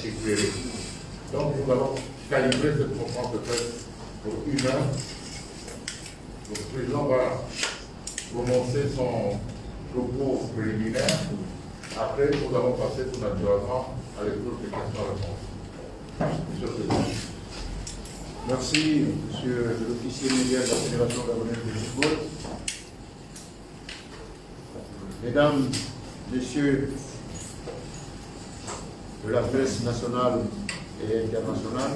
éclairé. Donc nous allons calibrer cette conférence de presse pour 1 heure. Le président va prononcer son propos préliminaire. Après, nous allons passer tout naturellement à l'écoute des questions-réponses. Monsieur le Président. Merci, monsieur l'officier média de la Fédération gabonaise de football. Mesdames, messieurs de la presse nationale et internationale,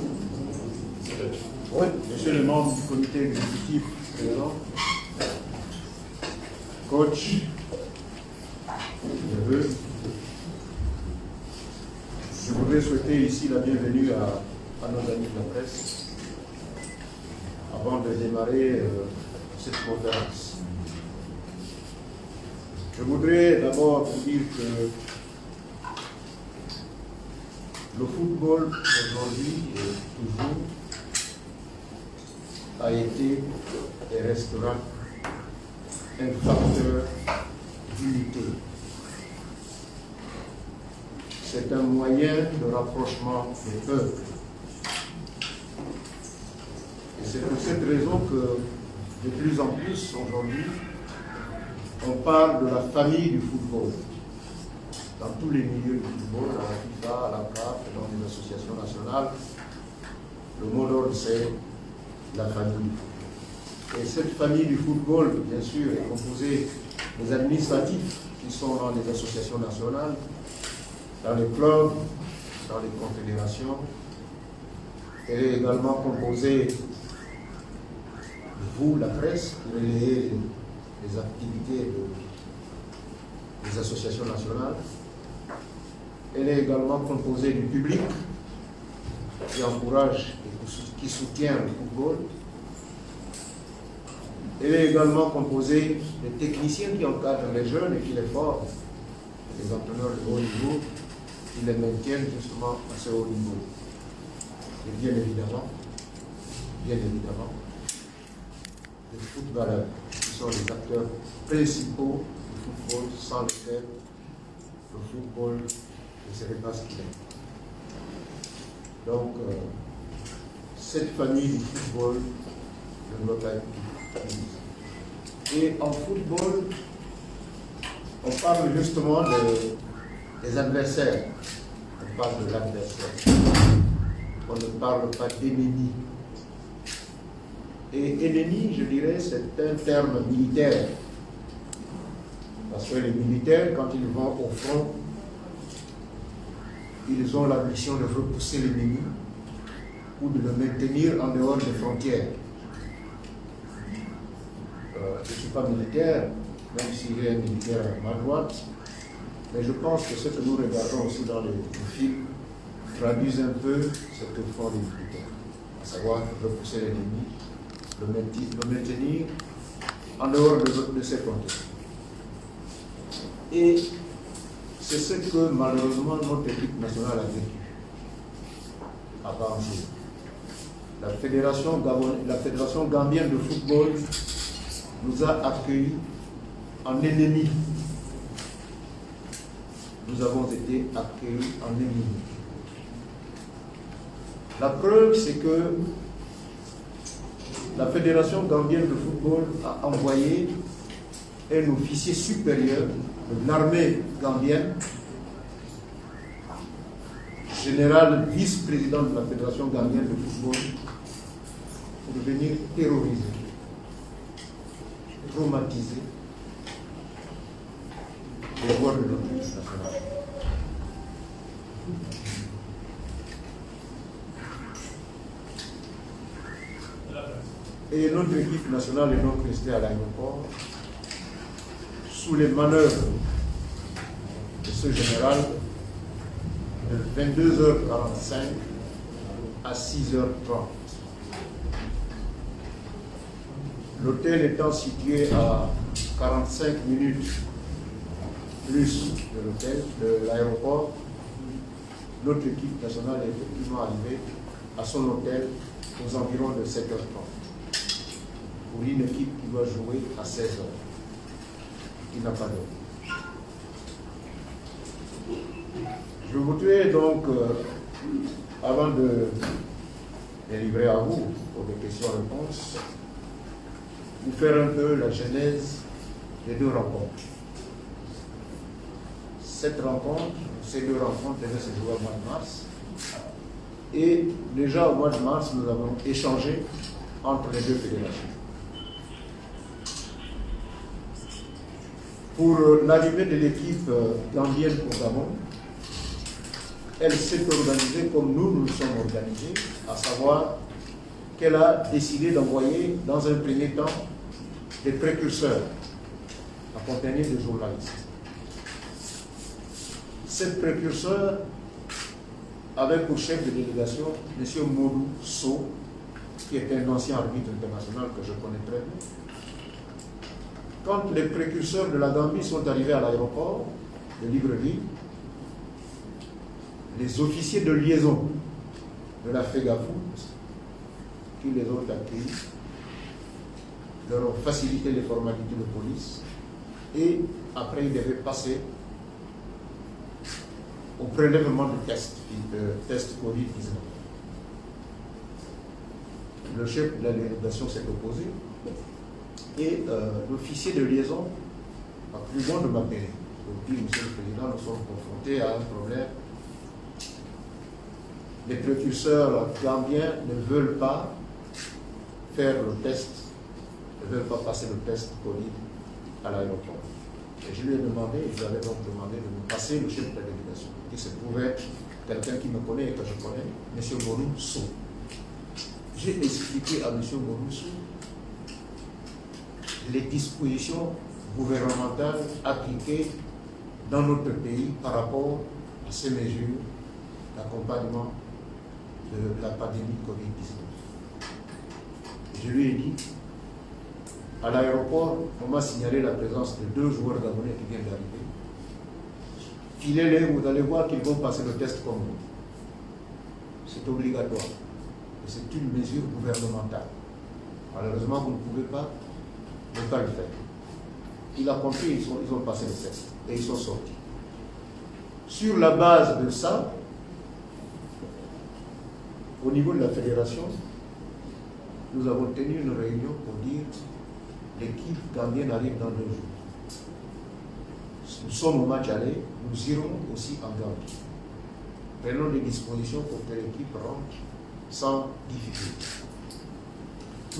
messieurs les membres du comité exécutif présent, coach, neveu, je voudrais souhaiter ici la bienvenue à nos amis de la presse avant de démarrer cette conférence. Je voudrais d'abord vous dire que le football aujourd'hui et toujours a été et restera un facteur d'unité. C'est un moyen de rapprochement des peuples. Et c'est pour cette raison que, de plus en plus aujourd'hui, on parle de la famille du football. Dans tous les milieux du football, à la FIFA, à la CAF, dans les associations nationales, le mot d'ordre c'est la famille. Et cette famille du football, bien sûr, est composée des administratifs qui sont dans les associations nationales, dans les clubs, dans les confédérations. Elle est également composée de vous, la presse, qui relayez les activités des associations nationales. Elle est également composée du public qui encourage et qui soutient le football. Elle est également composée des techniciens qui encadrent les jeunes et qui les forment, les entraîneurs de haut niveau qui les maintiennent justement à ce haut niveau. Et bien évidemment, les footballeurs qui sont les acteurs principaux du football, sans lesquels le football ne serait pas ce qu'il est. Donc, cette famille du football ne doit pas être prise. Et en football, on parle justement des adversaires. On parle de l'adversaire. On ne parle pas d'ennemi. Et ennemi, je dirais, c'est un terme militaire. Parce que les militaires, quand ils vont au front, ils ont la mission de repousser l'ennemi ou de le maintenir en dehors des frontières. Je ne suis pas militaire, même si j'ai un militaire à ma droite, mais je pense que ce que nous regardons aussi dans les films traduisent un peu ce que font les militaires, à savoir repousser l'ennemi, le maintenir en dehors de ses frontières. Et c'est ce que malheureusement notre équipe nationale a vécu avant un jour. La Fédération gambienne de football nous a accueillis en ennemis. Nous avons été accueillis en ennemis. La preuve, c'est que la Fédération gambienne de football a envoyé un officier supérieur de l'armée gambienne, général vice-président de la Fédération gambienne de football, pour venir terroriser, traumatiser les joueurs de notre équipe nationale. Et notre équipe nationale est donc restée à l'aéroport sous les manœuvres de ce général de 22h45 à 6h30. L'hôtel étant situé à 45 minutes plus de l'hôtel, de l'aéroport, notre équipe nationale est effectivement arrivée à son hôtel aux environs de 7h30 pour une équipe qui doit jouer à 16h. Il n'a pas d'heure. Je voudrais donc Avant de les livrer à vous pour des questions-réponses, vous faire un peu la genèse des deux rencontres. Ces deux rencontres devaient se jouer au mois de mars. Et déjà au mois de mars, nous avons échangé entre les deux fédérations. Pour l'arrivée de l'équipe gambienne au Gabon, elle s'est organisée comme nous sommes organisés, à savoir qu'elle a décidé d'envoyer dans un premier temps des précurseurs accompagnés de journalistes. Ces précurseurs avaient pour chef de délégation M. Modou So, qui est un ancien arbitre international que je connais très bien. Quand les précurseurs de la Gambie sont arrivés à l'aéroport de Libreville, les officiers de liaison de la FEGAFOOT, qui les ont accueillis, leur ont facilité les formalités de police et après ils devaient passer au prélèvement de test Covid-19. Le chef de la délégation s'est opposé et l'officier de liaison a cru bon de m'appeler. Il dit, Monsieur le Président, nous sommes confrontés à un problème. Les précurseurs gambiens ne veulent pas faire le test, ne veulent pas passer le test Covid à l'aéroport. Et je lui ai demandé, ils avaient donc demandé de me passer le chef de la délégation, qui se pouvait être quelqu'un qui me connaît et que je connais, M. Modou So. J'ai expliqué à M. Modou So les dispositions gouvernementales appliquées dans notre pays par rapport à ces mesures d'accompagnement de la pandémie Covid-19. Je lui ai dit, à l'aéroport, on m'a signalé la présence de 2 joueurs gabonais qui viennent d'arriver. Filez-les, vous allez voir qu'ils vont passer le test comme vous. C'est obligatoire. Et c'est une mesure gouvernementale. Malheureusement, vous ne pouvez pas ne pas le faire. Il a compris, ils ont passé le test et ils sont sortis. Sur la base de ça, au niveau de la fédération, nous avons tenu une réunion pour dire l'équipe gambienne arrive dans 2 jours. Nous sommes au match aller, nous irons aussi en Gambie. Prenons des dispositions pour que l'équipe rentre sans difficulté.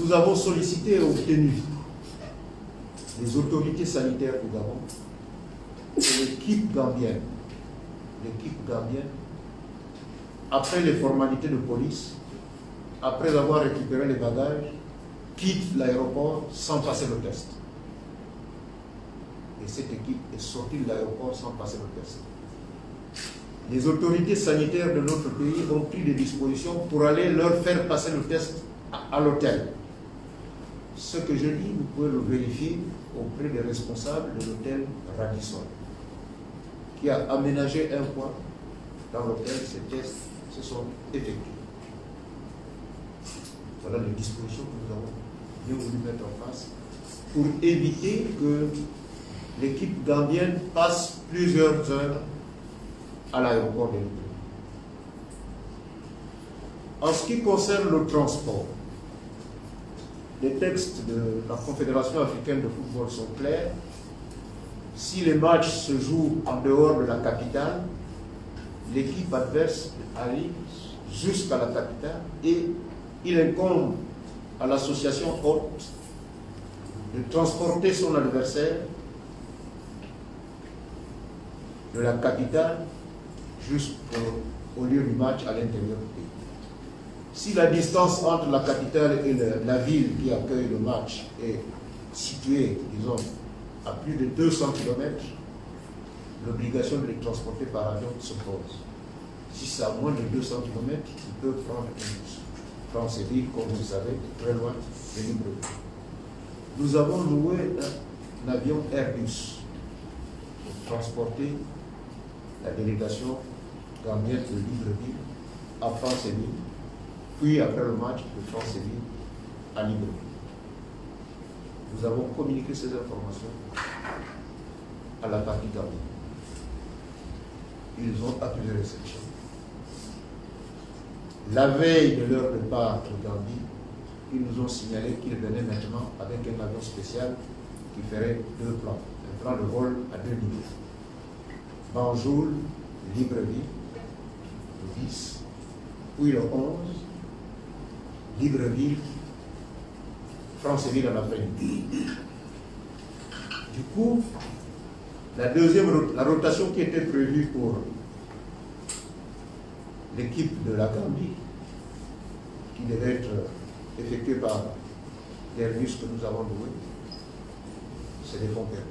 Nous avons sollicité et obtenu les autorités sanitaires du Gabon et l'équipe gambienne, après les formalités de police, après avoir récupéré les bagages, quitte l'aéroport sans passer le test. Et cette équipe est sortie de l'aéroport sans passer le test. Les autorités sanitaires de notre pays ont pris des dispositions pour aller leur faire passer le test à l'hôtel. Ce que je dis, vous pouvez le vérifier auprès des responsables de l'hôtel Radisson, qui a aménagé un coin dans lequel ces tests se sont effectués. Voilà les dispositions que nous avons bien voulu mettre en place pour éviter que l'équipe gambienne passe plusieurs heures à l'aéroport de Libreville. En ce qui concerne le transport, les textes de la Confédération africaine de football sont clairs. Si les matchs se jouent en dehors de la capitale, l'équipe adverse arrive jusqu'à la capitale et il incombe à l'association hôte de transporter son adversaire de la capitale jusqu'au lieu du match à l'intérieur du pays. Si la distance entre la capitale et la ville qui accueille le match est située, disons, à plus de 200 km, l'obligation de les transporter par avion se pose. Si c'est à moins de 200 km, ils peuvent prendre un bus. France et ville, comme vous le savez, très loin de Libreville. Nous avons loué un avion Airbus pour transporter la délégation gambienne de Libreville à France-Ville, puis après le match de France-Ville à Libreville. Nous avons communiqué ces informations à la partie gambienne. Ils ont appuyé réception. La veille de leur départ au Gambie, ils nous ont signalé qu'ils venaient maintenant avec un avion spécial qui ferait 2 plans. Un plan de vol à 2 niveaux. Banjul, Libreville, le 10, puis le 11, Libreville, Franceville en après-midi. Du coup, la rotation qui était prévue pour l'équipe de la Gambie, qui devait être effectuée par l'Airbus que nous avons loué, c'est des fonds perdus.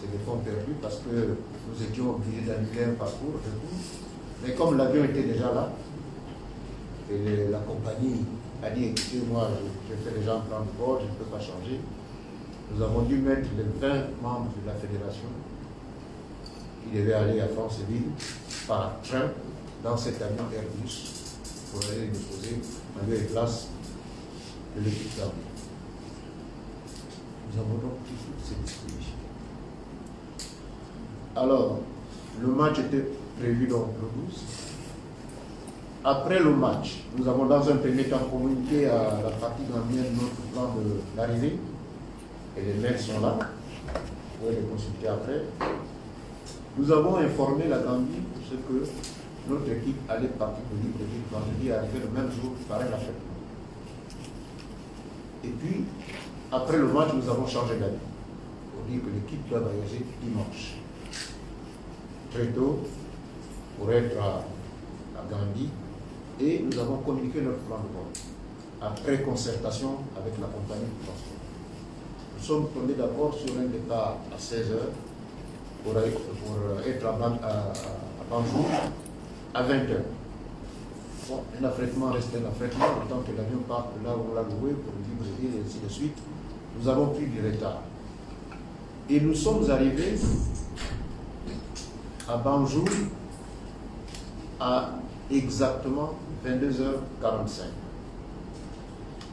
C'est des fonds perdus parce que nous étions obligés d'annuler un parcours, mais comme l'avion était déjà là, et la compagnie a dit, écoutez, moi, je fais déjà un plan de bord, je ne peux pas changer. Nous avons dû mettre les 20 membres de la fédération qui devaient aller à Franceville par train dans cet avion Airbus pour aller déposer en lieu et place de l'équipe d'armée. Nous avons donc pris toutes ces dispositions. Alors, le match était prévu donc le 12. Après le match, nous avons dans un premier temps communiqué à la partie gambienne notre plan de l'arrivée. Et les mails sont là. Vous pouvez les consulter après. Nous avons informé la Gambie de ce que notre équipe allait partir de Libreville vendredi et arriver le même jour par un affrètement. Et puis, après le match, nous avons changé d'avis pour dire que l'équipe doit voyager dimanche. Très tôt, pour être à Gambie, et nous avons communiqué notre plan de vol, après concertation avec la compagnie de transport. Nous sommes tombés d'accord sur un départ à 16h pour être à Banjul à 20h. Bon, un affrètement reste un affrètement, autant que l'avion part de là où on l'a loué pour Libreville et ainsi de suite. Nous avons pris du retard. Et nous sommes arrivés à Banjul à exactement 22h45.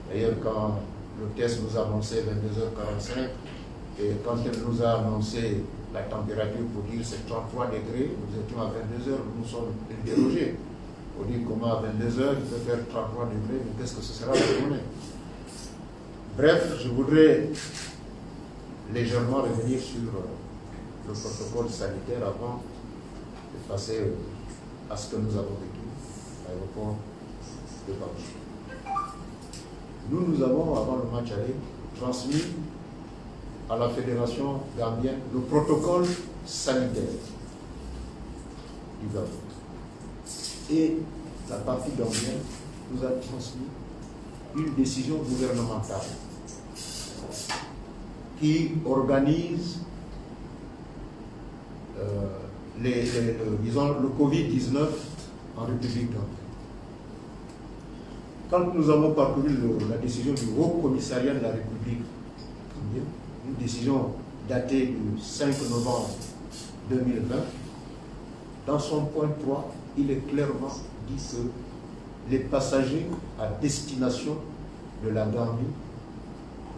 D'ailleurs, quand l'hôtesse nous a annoncé 22h45, et quand elle nous a annoncé la température pour dire c'est 33 degrés, nous étions à 22h, nous nous sommes interrogés pour dire comment à 22h il peut faire 33 degrés, mais qu'est-ce que ce sera la journée? Bref, je voudrais légèrement revenir sur le protocole sanitaire avant de passer à ce que nous avons vécu à l'aéroport de Banjul. Nous avons, avant le match aller, transmis à la fédération gambienne le protocole sanitaire du Gabon. Et la partie gambienne nous a transmis une décision gouvernementale qui organise disons, le Covid-19 en République gambienne. Quand nous avons parcouru la décision du Haut Commissariat de la République, une décision datée du 5 novembre 2020, dans son point 3, il est clairement dit que les passagers à destination de la Gambie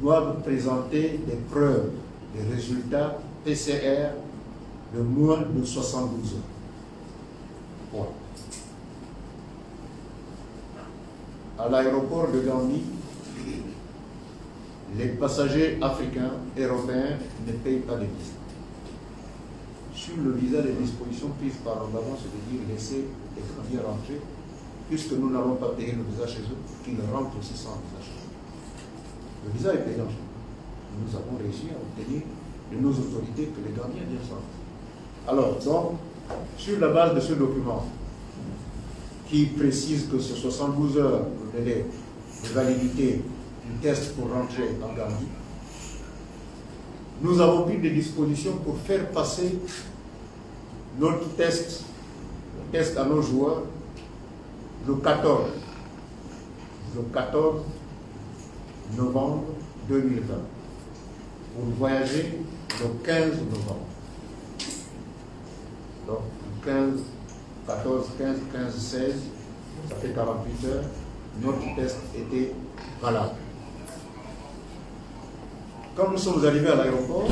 doivent présenter des preuves, des résultats PCR de moins de 72 heures. Point. À l'aéroport de Gambie, les passagers africains, européens ne payent pas de visa. Sur le visa, les dispositions prises par le Gabon, c'est de dire laisser les Gambiens rentrer, puisque nous n'allons pas payer le visa chez eux, qu'ils rentrent aussi sans visa chez eux. Le visa est payant. Nous avons réussi à obtenir de nos autorités que les Gambiens viennent sans. Alors, donc, sur la base de ce document, qui précise que c'est 72 heures le délai de validité du test pour rentrer en Gambie, nous avons pris des dispositions pour faire passer notre test à nos joueurs le 14 novembre 2020 pour voyager le 15 novembre. Donc, le 15, 14, 15, 15, 16, ça fait 48 heures, notre test était valable. Quand nous sommes arrivés à l'aéroport,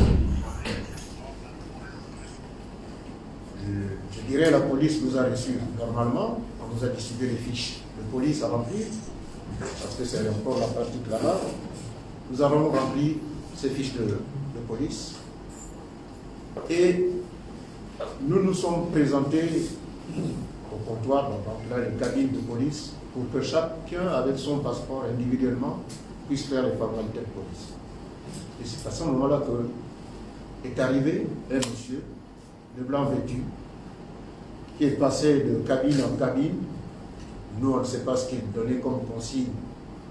Je dirais la police nous a reçus normalement, on nous a distribué les fiches de police à remplir, parce que c'est encore la pratique là-bas. Nous avons rempli ces fiches de police et nous nous sommes présentés au comptoir, dans les cabines de police, pour que chacun, avec son passeport individuellement, puisse faire les formalités de police. Et c'est à ce moment-là que est arrivé un monsieur de blanc vêtu qui est passé de cabine en cabine. Nous, on ne sait pas ce qu'il donnait comme consigne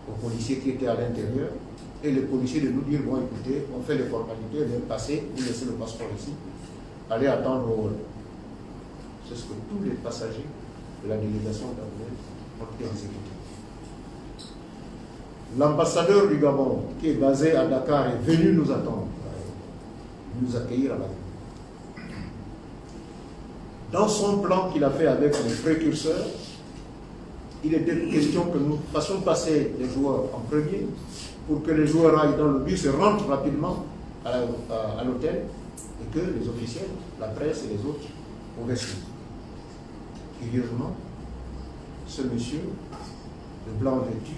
aux policiers qui étaient à l'intérieur. Et les policiers de nous dire, bon écoutez, on fait les formalités, vous passez, vous laissez le passeport ici, allez attendre au rôle. C'est ce que tous les passagers de la délégation gabonaise ont été exécutés. L'ambassadeur du Gabon, qui est basé à Dakar, est venu nous attendre, nous accueillir à la ville. Dans son plan qu'il a fait avec les précurseurs, il était question que nous fassions passer les joueurs en premier pour que les joueurs aillent dans le bus et rentrent rapidement à l'hôtel et que les officiels, la presse et les autres pouvaient suivre. Curieusement, ce monsieur, de blanc vêtu,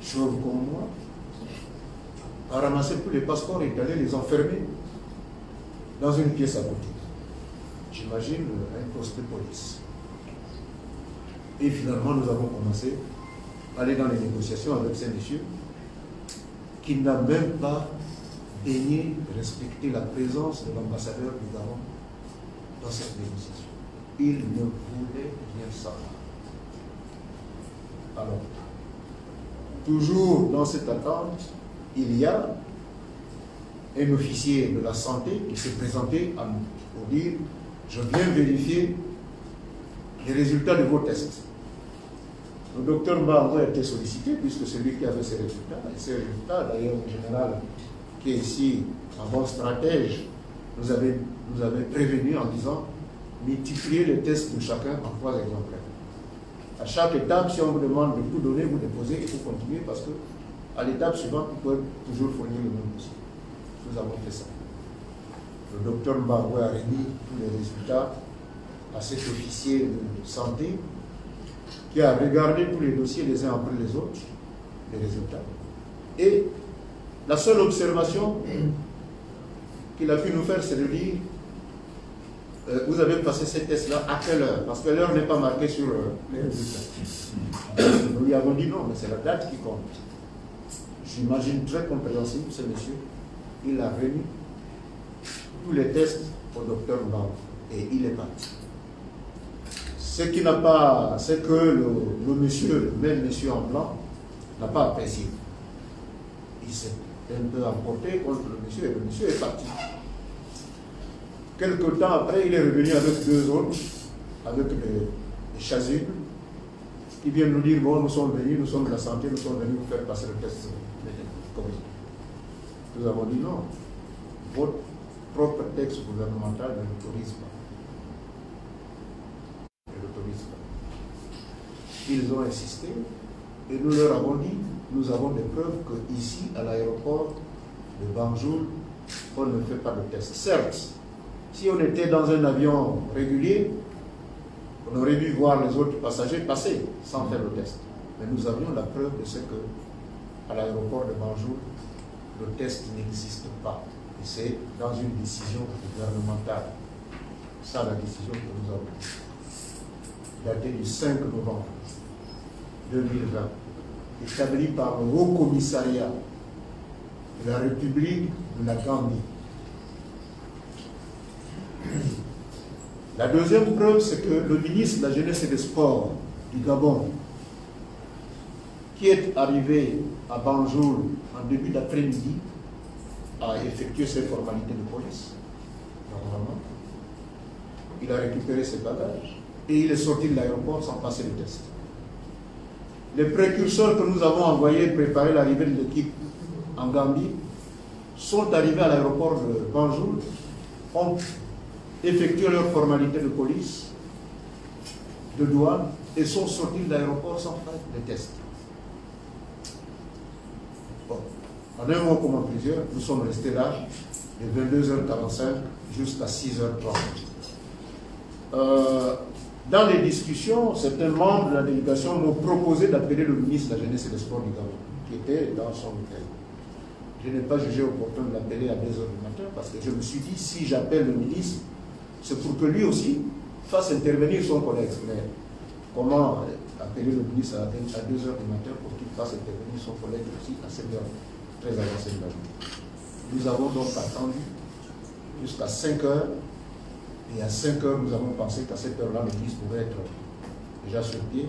chauve comme moi, a ramassé tous les passeports et est allé les enfermer dans une pièce à côté. J'imagine un poste de police. Et finalement, nous avons commencé à aller dans les négociations avec ces messieurs qui n'a même pas daigné respecter la présence de l'ambassadeur du Gabon dans cette négociation. Il ne voulait rien savoir. Alors, toujours dans cette attente, il y a un officier de la santé qui s'est présenté pour dire « Je viens vérifier les résultats de vos tests ». Le docteur Mbargo a été sollicité puisque c'est lui qui avait ces résultats. Et ces résultats, d'ailleurs, le général qui est ici, un bon stratège, nous avait prévenu en disant multipliez les tests de chacun en 3 exemplaires. À chaque étape, si on vous demande de tout donner, vous déposez et vous continuez parce que à l'étape suivante, vous pouvez toujours fournir le même dossier. Nous avons fait ça. Le docteur Mbargo a remis tous les résultats à cet officier de santé qui a regardé tous les dossiers les uns après les autres, les résultats. Et la seule observation qu'il a pu nous faire, c'est de dire vous avez passé ces tests-là à quelle heure? Parce que l'heure n'est pas marquée sur les résultats. Nous lui avons dit non, mais c'est la date qui compte. J'imagine très compréhensible, ce monsieur. Il a remis tous les tests au docteur Mbargo et il est parti. Ce qui n'a pas, c'est que le monsieur, le même monsieur en blanc, n'a pas apprécié. Il s'est un peu emporté contre le monsieur et le monsieur est parti. Quelque temps après, il est revenu avec 2 autres, avec des chasubles, qui viennent nous dire, bon, nous sommes venus, nous sommes de la santé, nous sommes venus vous faire passer le test Covid. Nous avons dit non, votre propre texte gouvernemental ne l'autorise pas. Ils ont insisté et nous leur avons dit, nous avons des preuves qu'ici, à l'aéroport de Banjul, on ne fait pas de test. Certes, si on était dans un avion régulier, on aurait dû voir les autres passagers passer sans faire le test. Mais nous avions la preuve de ce que, à l'aéroport de Banjul, le test n'existe pas. Et c'est dans une décision gouvernementale. Ça, la décision que nous avons datée du 5 novembre 2020, établie par le Haut Commissariat de la République de la Gambie. La deuxième preuve, c'est que le ministre de la Jeunesse et des Sports du Gabon, qui est arrivé à Banjul en début d'après-midi, a effectué ses formalités de police, normalement. Il a récupéré ses bagages et il est sorti de l'aéroport sans passer le test. Les précurseurs que nous avons envoyés préparer l'arrivée de l'équipe en Gambie sont arrivés à l'aéroport de Banjul, ont effectué leurs formalités de police, de douane et sont sortis de l'aéroport sans faire de tests. Bon. En un mot comme en plusieurs, nous sommes restés là de 22h45 jusqu'à 6h30. dans les discussions, certains membres de la délégation m'ont proposé d'appeler le ministre de la Jeunesse et des Sports du Gabon, qui était dans son hôtel. Je n'ai pas jugé opportun de l'appeler à 2 h du matin parce que je me suis dit, si j'appelle le ministre, c'est pour que lui aussi fasse intervenir son collègue. Mais comment appeler le ministre à 2 h du matin pour qu'il fasse intervenir son collègue aussi à cette heure très avancée de la journée? Nous avons donc attendu jusqu'à 5 h. Et à 5 h, nous avons pensé qu'à cette heure-là, le ministre pouvait être déjà sur pied.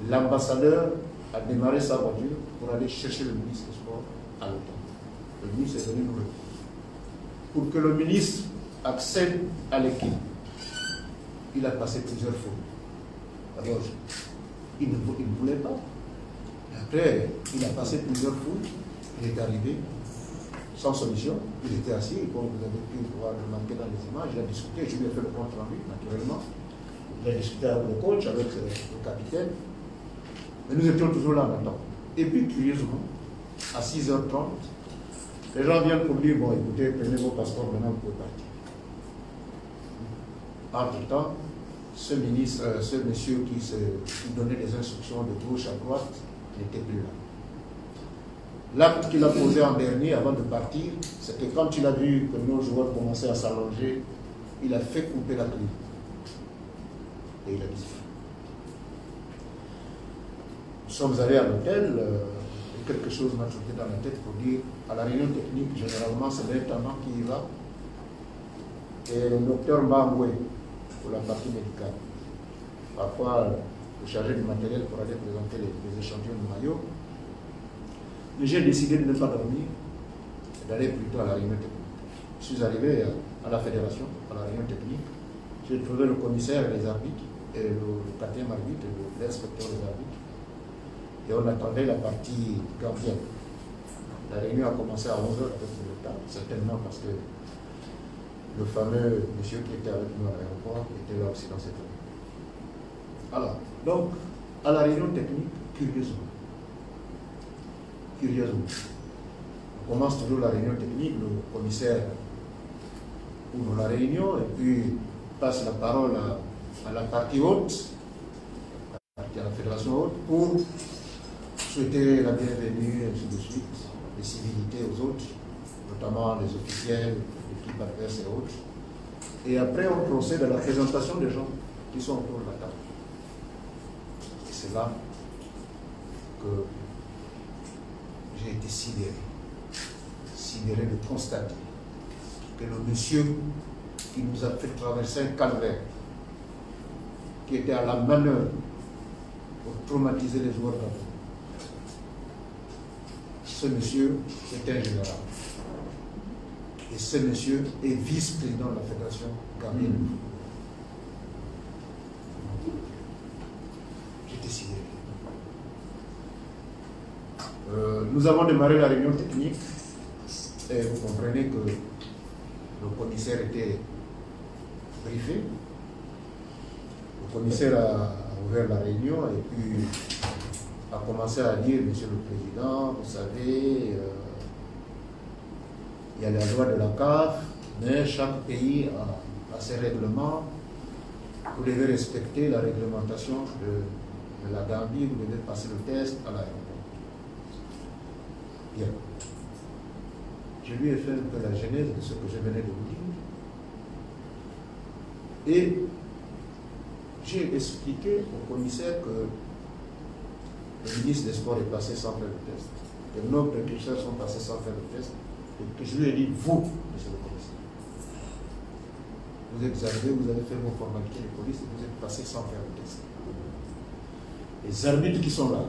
L'ambassadeur a démarré sa voiture pour aller chercher le ministre des Sports à l'hôtel. Le ministre est venu nous répondre. Pour que le ministre accède à l'équipe, il a passé plusieurs fois. D'abord, il ne voulait pas. Et après, il a passé plusieurs fois. Il est arrivé sans solution. Il était assis, comme vous avez pu pouvoir remarquer dans les images. Il a discuté, je lui ai fait le compte rendu, naturellement. Il a discuté avec le coach, avec le capitaine. Mais nous étions toujours là maintenant. Et puis, curieusement, à 6 h 30, les gens viennent pour dire, bon, écoutez, prenez vos passeports, maintenant vous pouvez partir. Entre-temps, ce monsieur qui donnait des instructions de gauche à droite n'était plus là. L'acte qu'il a posé en dernier, avant de partir, c'est que quand il a vu que nos joueurs commençaient à s'allonger, il a fait couper la clé. Et il a disparu. Nous sommes allés à l'hôtel, et quelque chose m'a sauté dans la tête pour dire, à la réunion technique, généralement, c'est l'intendant qui y va, et le docteur Mbangwe, pour la partie médicale. Parfois, le chargé du matériel pour aller présenter les échantillons de maillot. Mais j'ai décidé de ne pas dormir et d'aller plutôt à la réunion technique. Je suis arrivé à la fédération, à la réunion technique. J'ai trouvé le commissaire et les arbitres, et le quatrième arbitre et l'inspecteur des arbitres. Et on attendait la partie gambienne. La réunion a commencé à 11 h avec le retard, certainement parce que le fameux monsieur qui était avec nous à l'aéroport était là aussi dans cette réunion. Alors, donc, à la réunion technique, curieusement, on commence toujours la réunion technique, le commissaire ouvre la réunion et puis passe la parole à la partie haute, à la fédération haute, pour souhaiter la bienvenue, et ainsi de suite, les civilités aux autres, notamment les officiels, l'équipe adverse et autres. Et après, on procède à la présentation des gens qui sont autour de la table. Et c'est là que j'ai été sidéré de constater que le monsieur qui nous a fait traverser un calvaire, qui était à la manœuvre pour traumatiser les joueurs d'abord, ce monsieur est un général. Et ce monsieur est vice-président de la Fédération gambienne. J'étais sidéré. Nous avons démarré la réunion technique et vous comprenez que le commissaire était briefé. Le commissaire a ouvert la réunion et puis a commencé à dire, Monsieur le Président, vous savez, il y a la loi de la CAF, mais chaque pays a ses règlements. Vous devez respecter la réglementation de la Gambie, vous devez passer le test à l'aéroport. Bien. Je lui ai fait un peu la genèse de ce que je venais de vous dire. Et j'ai expliqué au commissaire que le ministre des Sports est passé sans faire le test, que nos précurseurs sont passés sans faire le test, et que je lui ai dit, vous, monsieur le commissaire, vous êtes arrivé, vous avez fait vos formalités de police et vous êtes passé sans faire le test. Les arbitres qui sont là,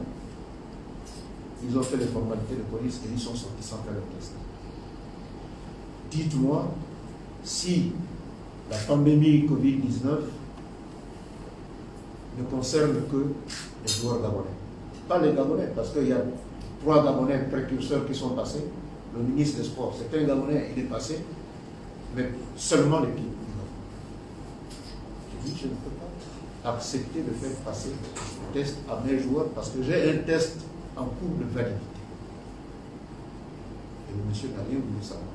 ils ont fait les formalités de police et ils sont sortis sans faire le test. Dites-moi si la pandémie Covid-19 ne concerne que les joueurs gabonais. Pas les Gabonais, parce qu'il y a 3 Gabonais précurseurs qui sont passés. Le ministre des Sports, c'est un Gabonais, il est passé, mais seulement l'équipe. Je dis, je ne peux pas accepter de faire passer le test à mes joueurs parce que j'ai un test en cours de validité. Et le monsieur n'a rien voulu savoir.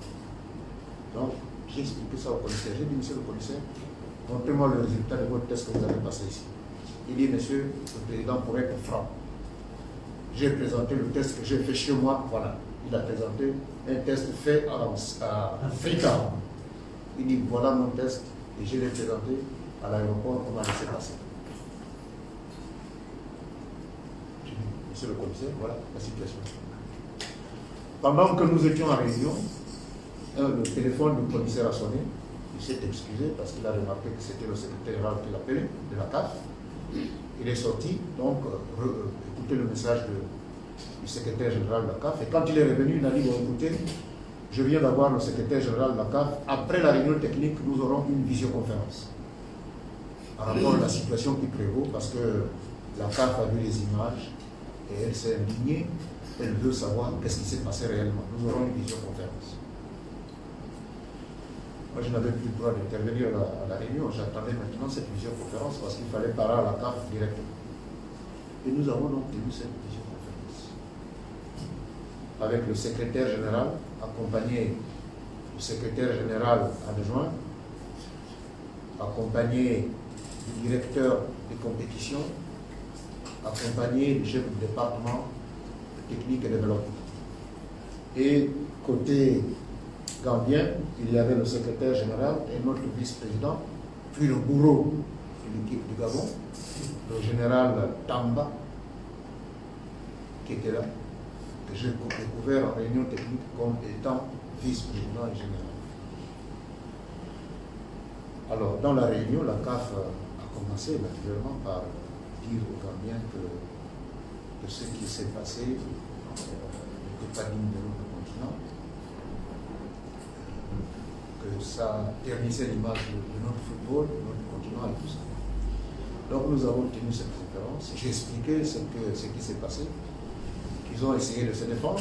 Donc, j'ai expliqué ça au commissaire. J'ai dit, monsieur le commissaire, montrez-moi le résultat de votre test que vous avez passé ici. Il dit, monsieur le président, pour être franc, j'ai présenté le test que j'ai fait chez moi, voilà. Il a présenté un test fait à Freetown. Il dit, voilà mon test, et je l'ai présenté à l'aéroport, on m'a laissé passer. J'ai dit, monsieur le commissaire, voilà la situation. Pendant que nous étions en réunion, le téléphone du commissaire a sonné. Il s'est excusé parce qu'il a remarqué que c'était le secrétaire général qui l'appelait, de la CAF. Il est sorti, donc, écouter le message du secrétaire général de la CAF. Et quand il est revenu, il a dit, bon, écoutez, je viens d'avoir le secrétaire général de la CAF. Après la réunion technique, nous aurons une visioconférence par rapport à la situation qui prévaut, parce que la CAF a vu les images et elle s'est indignée. Elle veut savoir qu'est-ce qui s'est passé réellement. Nous aurons une visioconférence. Moi, je n'avais plus le droit d'intervenir à la réunion. J'attendais maintenant cette visioconférence parce qu'il fallait parler à la CAF directement. Et nous avons donc tenu cette visioconférence avec le secrétaire général, accompagné du secrétaire général adjoint, accompagné du directeur des compétitions, accompagné du chef du département de technique et développement. Et côté gambien, il y avait le secrétaire général et notre vice-président, puis le bourreau de l'équipe du Gabon, le général Tamba, qui était là, que j'ai découvert en réunion technique comme étant vice-président et général. Alors, dans la réunion, la CAF a commencé naturellement par dire aux Gambiens que ce qui s'est passé n'était pas digne de notre continent, que ça ternissait l'image de notre football, de notre continent et tout ça. Donc nous avons tenu cette conférence, j'ai expliqué ce qui s'est passé, qu'ils ont essayé de se défendre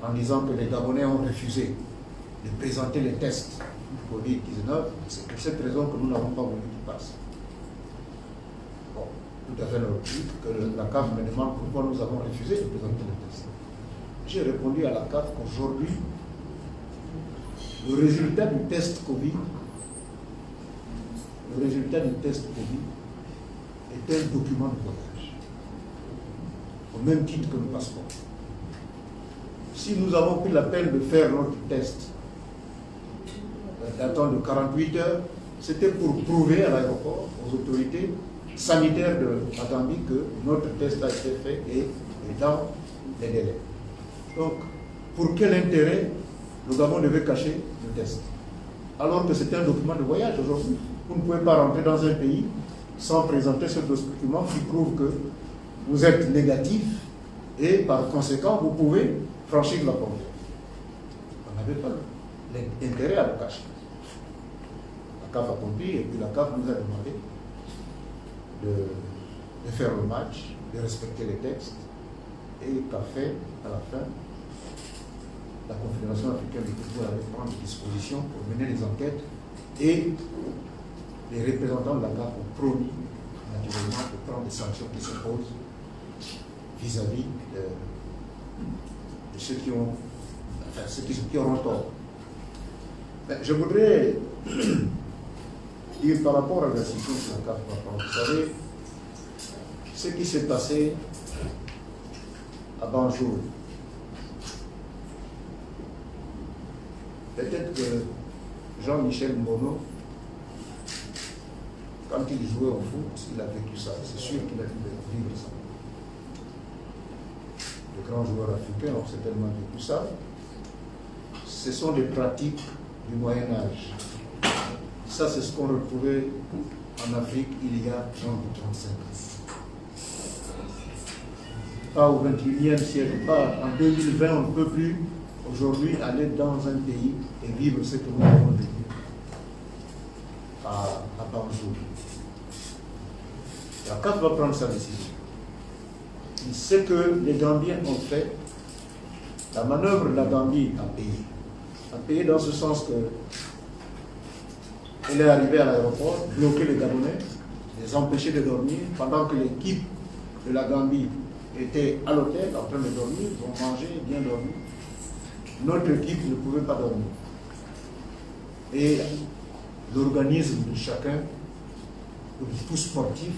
en disant que les Gabonais ont refusé de présenter les tests Covid-19, c'est pour cette raison que nous n'avons pas voulu qu'ils passent. Bon, tout à fait logique que la CAF me demande pourquoi nous avons refusé de présenter les tests. J'ai répondu à la CAF qu'aujourd'hui, le résultat du test Covid, est un document de voyage, au même titre que le passeport. Si nous avons pris la peine de faire notre test datant de 48 heures, c'était pour prouver à l'aéroport, aux autorités sanitaires de la Gambie, que notre test a été fait et est dans les délais. Donc, pour quel intérêt le Gabon devait cacher le test? Alors que c'était un document de voyage aujourd'hui. Vous ne pouvez pas rentrer dans un pays sans présenter ce document qui prouve que vous êtes négatif et par conséquent, vous pouvez franchir la frontière. On n'avait pas l'intérêt à le cacher. La CAF a compris et puis la CAF nous a demandé de faire le match, de respecter les textes et qu'a fait à la fin la Confédération africaine du football avait pris des dispositions pour mener les enquêtes et les représentants de la CAF ont promis naturellement de prendre des sanctions qui s'imposent vis-à-vis de ceux qui ont, enfin, ceux qui auront tort. Mais je voudrais dire par rapport à la décision que la CAF va prendre. Vous savez, ce qui s'est passé à Banjul, peut-être que Jean-Michel Mono, quand il jouait au foot, il a vécu ça. C'est sûr qu'il a dû vivre ça. Les grands joueurs africains ont certainement vécu ça. Ce sont des pratiques du Moyen-Âge. Ça, c'est ce qu'on retrouvait en Afrique il y a 30 ou 35 ans. Pas au XXIe siècle, pas en 2020, on ne peut plus aujourd'hui aller dans un pays et vivre ce que nous avons vécu à Banjul. La CAF va prendre sa décision. Ce que les Gambiens ont fait, la manœuvre de la Gambie a payé. A payé dans ce sens que elle est arrivée à l'aéroport, bloquer les Gabonais, les empêcher de dormir, pendant que l'équipe de la Gambie était à l'hôtel en train de dormir, ils ont mangé, bien dormi. Notre équipe ne pouvait pas dormir. Et l'organisme de chacun, de tout sportif,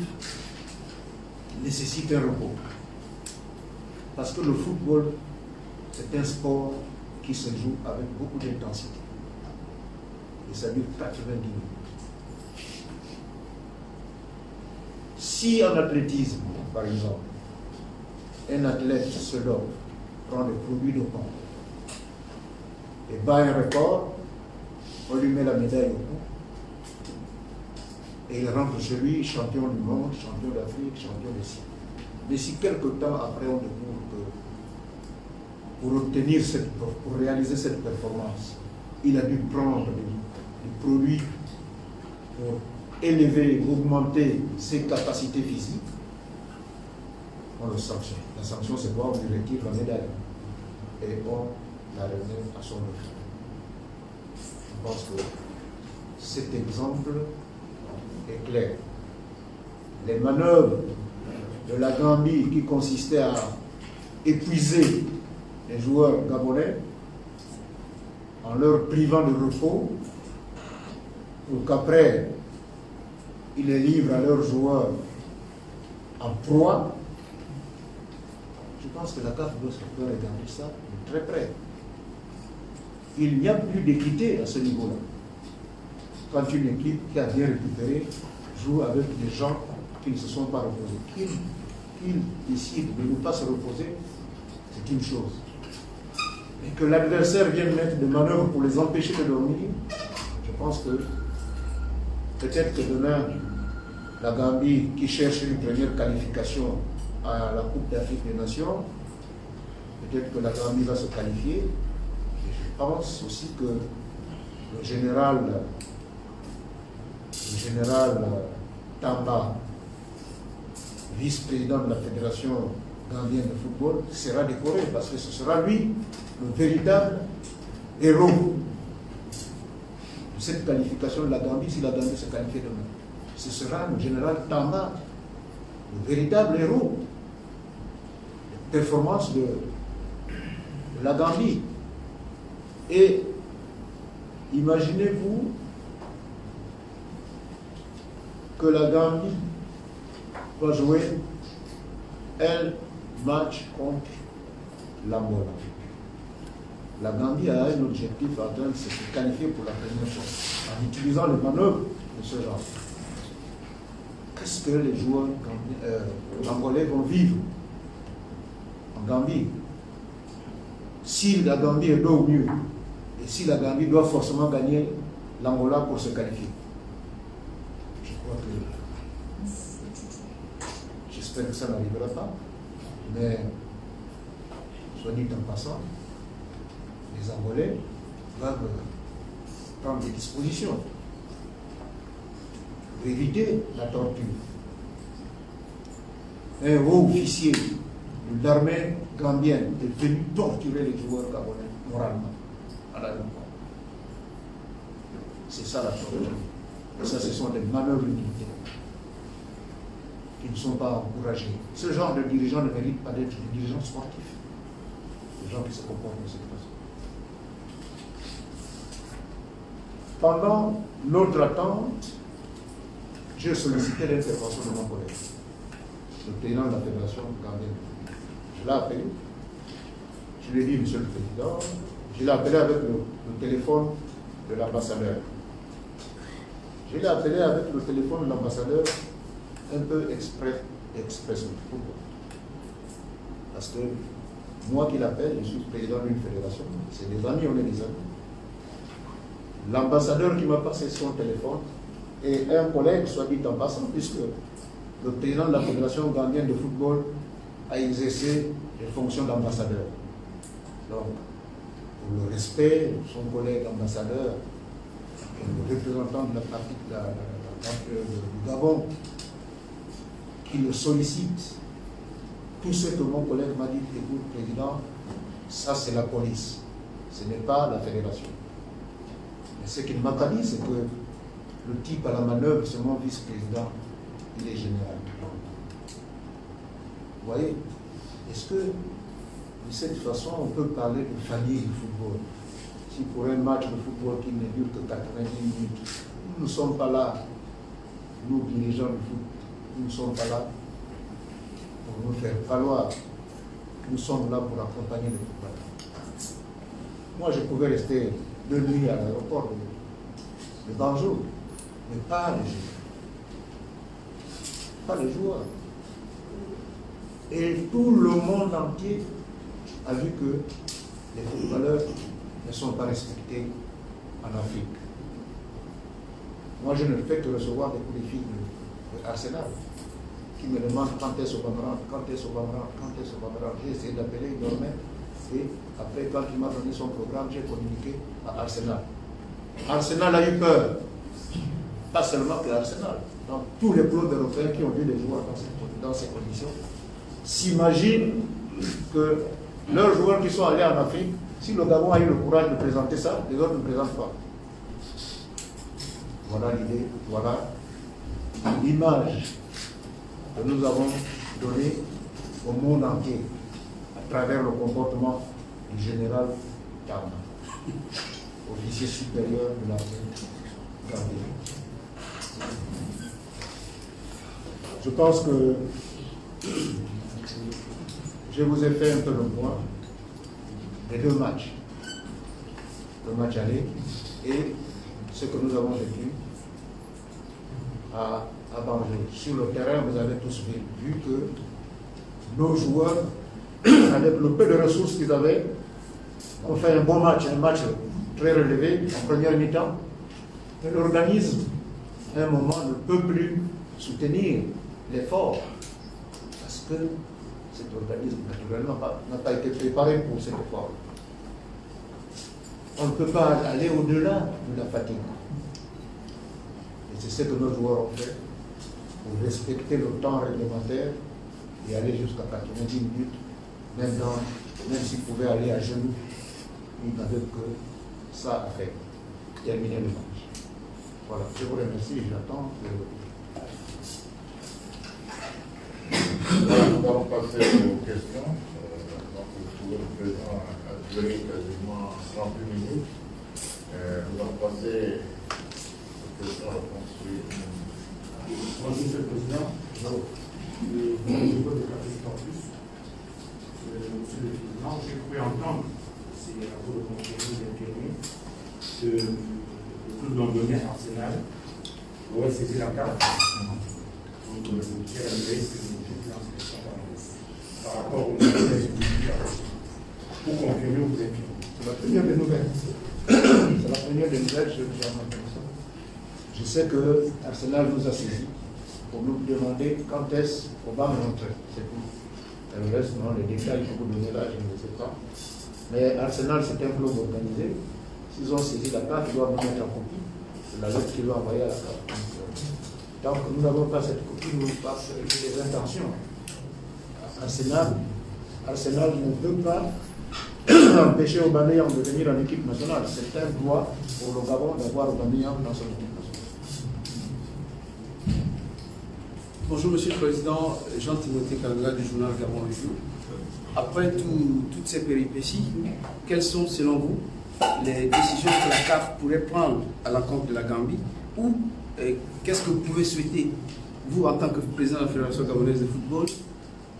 nécessite un repos. Parce que le football, c'est un sport qui se joue avec beaucoup d'intensité. Et ça dure 90 minutes. Si en athlétisme, par exemple, un athlète se lève, prend des produits dopants et bat un record, on lui met la médaille au cou et il rentre chez lui champion du monde, champion d'Afrique, champion de Syrie. Mais si quelque temps après on découvre que pour réaliser cette performance, il a dû prendre des produits pour élever, augmenter ses capacités physiques, on le sanctionne. La sanction, c'est quoi? On lui retire la médaille et on la remet à son œuvre. Je pense que cet exemple est clair. Les manœuvres de la Gambie qui consistaient à épuiser les joueurs gabonais en leur privant de repos pour qu'après ils les livrent à leurs joueurs en proie. Je pense que la CAF doit regarder ça de très près. Il n'y a plus d'équité à ce niveau-là. Quand une équipe qui a bien récupéré joue avec des gens qui ne se sont pas reposés, qu'ils décident de ne pas se reposer, c'est une chose. Et que l'adversaire vienne mettre des manœuvres pour les empêcher de dormir, je pense que peut-être que demain, la Gambie qui cherche une première qualification à la Coupe d'Afrique des Nations, peut-être que la Gambie va se qualifier. Et je pense aussi que le général Tamba, vice-président de la Fédération gambienne de football, sera décoré parce que ce sera lui le véritable héros de cette qualification de la Gambie si la Gambie se qualifie demain. Ce sera le général Tamba, le véritable héros de performance de la Gambie. Et imaginez-vous que la Gambie va jouer un match contre l'Angola. La Gambie a un objectif à atteindre, c'est de se qualifier pour la première fois en utilisant les manœuvres de ce genre. Qu'est-ce que les joueurs angolais vont vivre en Gambie? Si la Gambie est dos au mur, et si la Gambie doit forcément gagner l'Angola pour se qualifier, je crois que j'espère que ça n'arrivera pas, mais soit dit en passant, les Angolais doivent prendre des dispositions pour éviter la torture. Un haut officier de l'armée gambienne est venu torturer les joueurs gabonais moralement à l'aéroport. C'est ça la torture. Et ça, ce sont des manœuvres militaires qui ne sont pas encouragées. Ce genre de dirigeants ne mérite pas d'être des dirigeants sportifs. Des gens qui se comportent de cette façon. Pendant notre attente, j'ai sollicité l'intervention de mon collègue, le président de la Fédération gambienne. Je l'ai appelé, je lui ai dit, Monsieur le Président, je l'ai appelé avec le téléphone de l'ambassadeur. Je l'ai appelé avec le téléphone de l'ambassadeur un peu express pourquoi? Parce que moi qui l'appelle, je suis président d'une fédération, c'est des amis, on est des amis. L'ambassadeur qui m'a passé son téléphone et un collègue, soit dit en passant, puisque le président de la Fédération gambienne de football a exercé les fonctions d'ambassadeur. Donc, pour le respect de son collègue ambassadeur, le représentant de la partie du Gabon, qui le sollicite, tout ce que mon collègue m'a dit, écoute, président, ça c'est la police, ce n'est pas la fédération. Mais ce qu'il m'a pas dit, c'est que le type à la manœuvre, c'est mon vice-président, il est général. Vous voyez, est-ce que de cette façon, on peut parler de famille du football? Si pour un match de football qui ne dure que 90 minutes, nous ne sommes pas là, nous dirigeants du foot, nous ne sommes pas là pour nous faire valoir. Nous sommes là pour accompagner les footballeurs. Moi, je pouvais rester 2 nuits à l'aéroport de Banjul, mais pas les joueurs. Pas les joueurs. Et tout le monde entier a vu que les footballeurs ne sont pas respectés en Afrique. Moi, je ne fais que recevoir des coups de fil de Arsenal qui me demandent quand est-ce qu'on va me rendre, quand est-ce qu'on va me rendre, quand est-ce qu'on va me rendre. J'ai essayé d'appeler, il dormait. Et après, quand il m'a donné son programme, j'ai communiqué à Arsenal. Arsenal a eu peur. Pas seulement que Arsenal. Donc, tous les clubs européens qui ont vu les joueurs dans ces conditions s'imaginent que leurs joueurs qui sont allés en Afrique, si le Gabon a eu le courage de présenter ça, les autres ne présentent pas. Voilà l'idée, voilà l'image que nous avons donnée au monde entier à travers le comportement du général Tarma, officier supérieur de l'armée gambienne. Je pense que je vous ai fait un peu le point des 2 matchs. Le match aller et ce que nous avons vécu à Banjul. Sur le terrain, vous avez tous vu que nos joueurs, avec le peu de ressources qu'ils avaient, ont fait un bon match, un match très relevé en première mi-temps. Et l'organisme, à un moment, ne peut plus soutenir l'effort parce que cet organisme, naturellement, n'a pas été préparé pour cet effort. On ne peut pas aller au-delà de la fatigue. Et c'est ce que nos joueurs ont fait pour respecter le temps réglementaire et aller jusqu'à 90 minutes, même s'ils pouvaient aller à genoux, ils n'avaient que ça à faire, terminer le match. Voilà, je vous remercie et j'attends que... Nous allons passer aux questions. Donc, le président a duré quasiment 38 minutes. Nous allons passer aux questions-réponses. Bonjour, Monsieur le Président. Au niveau de la Campus, Monsieur le Président, j'ai cru entendre, c'est à vous de confirmer d'infirmer, que le club londonien Arsenal aurait saisi la carte pour le risque de l'inscription par rapport aux nouvelles pour confirmer ou vous infirmer. C'est la première des nouvelles. C'est la première des nouvelles, je sais que Arsenal nous a saisi pour nous demander quand est-ce qu'on va rentrer. C'est tout. Et le reste, non, les détails que vous donnez là, je ne les sais pas. Mais Arsenal, c'est un club organisé. S'ils ont saisi la carte, ils doivent nous mettre en copie. C'est la lettre qu'ils ont envoyée à la carte. Tant que nous n'avons pas cette copie, nous pas des intentions. Arsenal ne peut pas empêcher Aubameyang de venir en équipe nationale. C'est un droit pour le Gabon d'avoir Aubameyang dans son équipe nationale. Bonjour Monsieur le Président, Jean-Timothée Kalanga du journal Gabon le jour. Après toutes ces péripéties, quelles sont selon vous les décisions que la CAF pourrait prendre à l'encontre de la Gambie ou qu'est-ce que vous pouvez souhaiter, vous en tant que président de la Fédération gabonaise de football,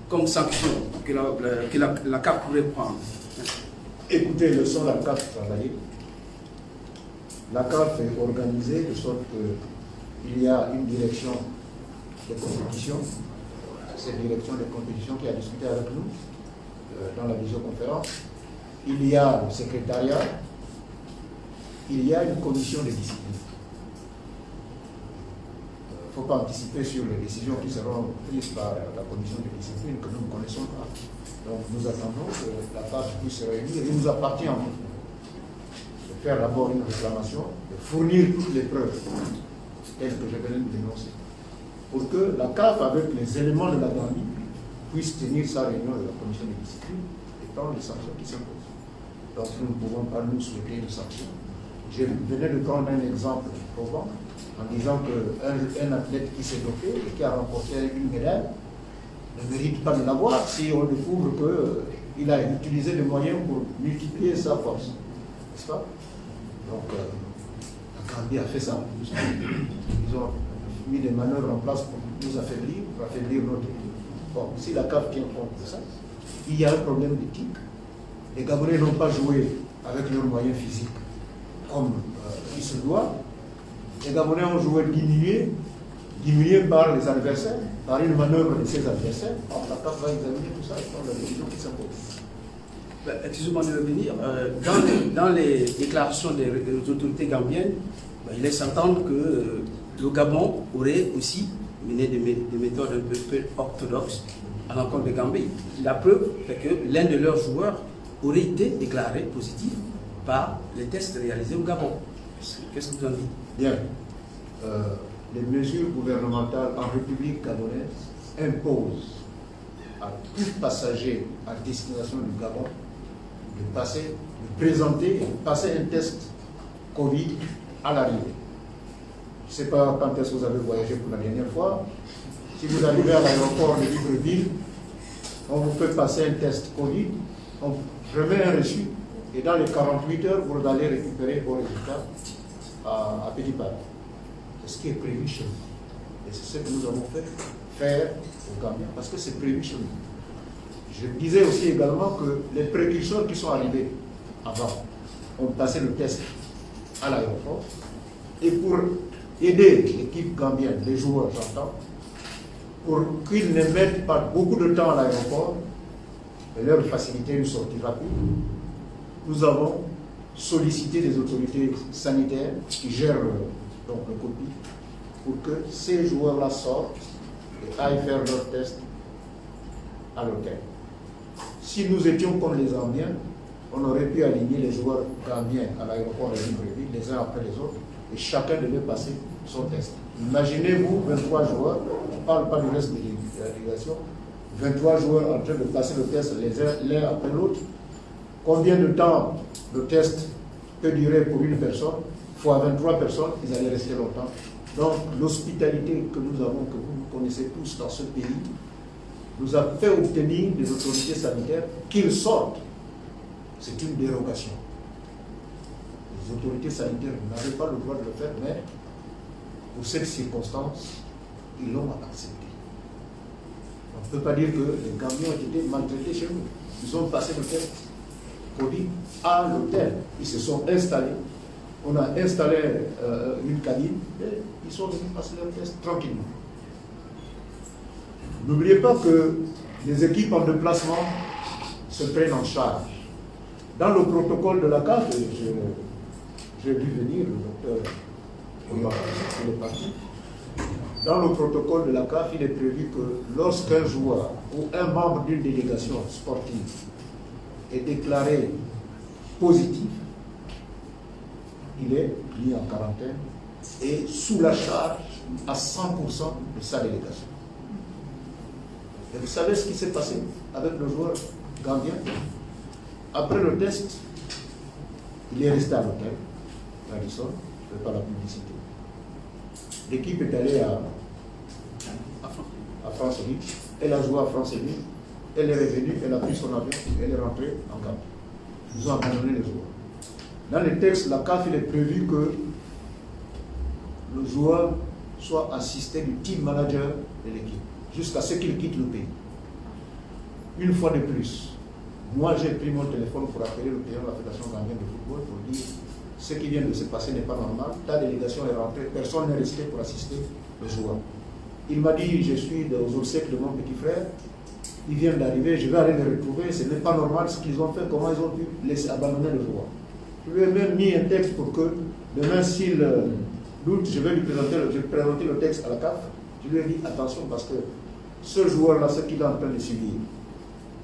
comme sanction que la CAF pourrait prendre? Écoutez, laissons la CAF travailler. La CAF est organisée de sorte qu'il y a une direction de compétition, cette direction de compétition qui a discuté avec nous dans la visioconférence. Il y a le secrétariat, il y a une commission de discipline. Il ne faut pas anticiper sur les décisions qui seront prises par la commission de discipline que nous ne connaissons pas. Donc nous attendons que la CAF puisse se réunir. Il nous appartient en fait de faire d'abord une réclamation, de fournir toutes les preuves telles que je venais de dénoncer, pour que la CAF, avec les éléments de la Gambie, puisse tenir sa réunion de la commission de discipline et prendre les sanctions qui s'imposent. Donc nous ne pouvons pas nous souhaiter de sanctions. Je venais de prendre un exemple probant en disant qu'un athlète qui s'est dopé et qui a remporté une médaille ne mérite pas de l'avoir si on découvre qu'il a utilisé des moyens pour multiplier sa force. N'est-ce pas? Donc, la Gambie a fait ça. Ils ont mis des manœuvres en place pour nous affaiblir, pour affaiblir notre équipe. Bon, si la CAF tient compte de ça, il y a un problème d'éthique. Les Gabonais n'ont pas joué avec leurs moyens physiques comme il se doit. Les Gabonais ont joué diminués par les adversaires, par une manœuvre de ces adversaires. Alors, la CAF va examiner tout ça et prendre la décision qui s'impose. Excusez-moi de revenir. Dans les déclarations des autorités gambiennes, il laisse entendre que le Gabon aurait aussi mené des méthodes un peu orthodoxes à l'encontre de Gambie. La preuve est que l'un de leurs joueurs aurait été déclaré positif par les tests réalisés au Gabon. Qu'est-ce que vous en dites? Bien. Les mesures gouvernementales en République gabonaise imposent à tout passager à destination du Gabon de passer un test Covid à l'arrivée. Je ne sais pas quand est-ce que vous avez voyagé pour la dernière fois. Si vous arrivez à l'aéroport de Libreville, on vous fait passer un test Covid, on remet un reçu, et dans les 48 heures, vous allez récupérer vos résultats à Petit Pas. C'est ce qui est prévu chez nous. Et c'est ce que nous avons fait faire au Gambien, parce que c'est prévu chez nous. Je disais aussi également que les précurseurs qui sont arrivés avant ont passé le test à l'aéroport, et pour aider l'équipe gambienne, les joueurs, j'entends, pour qu'ils ne mettent pas beaucoup de temps à l'aéroport et leur faciliter une sortie rapide, nous avons sollicité des autorités sanitaires qui gèrent donc le Covid pour que ces joueurs-là sortent et aillent faire leur test à l'hôtel. Si nous étions comme les Gambiens, on aurait pu aligner les joueurs gambiens à l'aéroport de Libreville, les uns après les autres, et chacun devait passer son test. Imaginez-vous 23 joueurs, on ne parle pas du reste de la délégation, 23 joueurs en train de passer le test l'un après l'autre. Combien de temps le test peut durer pour une personne? Fois 23 personnes, ils allaient rester longtemps. Donc l'hospitalité que nous avons, que vous connaissez tous dans ce pays, nous a fait obtenir des autorités sanitaires qu'ils sortent. C'est une dérogation. Les autorités sanitaires n'avaient pas le droit de le faire, mais pour cette circonstance, ils l'ont accepté. On ne peut pas dire que les Gambiens ont été maltraités chez nous. Ils ont passé le test Covid à l'hôtel. Ils se sont installés. On a installé une cabine et ils sont venus passer leur test tranquillement. N'oubliez pas que les équipes en déplacement se prennent en charge. Dans le protocole de la CAF, j'ai vu venir le docteur, il est parti. Dans le protocole de la CAF, il est prévu que lorsqu'un joueur ou un membre d'une délégation sportive est déclaré positif, il est mis en quarantaine et sous la charge à 100% de sa délégation. Et vous savez ce qui s'est passé avec le joueur gambien? Après le test, il est resté à l'hôtel, Radisson, je ne fais pas la publicité. L'équipe est allée à Franceville, elle a joué à Franceville, elle est revenue, elle a pris son avion, elle est rentrée en Gambie. Ils ont abandonné les joueurs. Dans les textes, la CAF, il est prévu que le joueur soit assisté du team manager de l'équipe, jusqu'à ce qu'il quitte le pays. Une fois de plus, moi j'ai pris mon téléphone pour appeler le président de la Fédération gambienne de football pour dire ce qui vient de se passer n'est pas normal, ta délégation est rentrée, personne n'est resté pour assister le joueur. Il m'a dit, je suis aux obsèques de mon petit frère, ils viennent d'arriver, je vais aller les retrouver, ce n'est pas normal ce qu'ils ont fait, comment ils ont pu laisser abandonner le joueur. Je lui ai même mis un texte pour que demain, s'il doute, je vais lui présenter le texte à la CAF. Je lui ai dit attention parce que ce joueur-là, ce qu'il est en train de subir,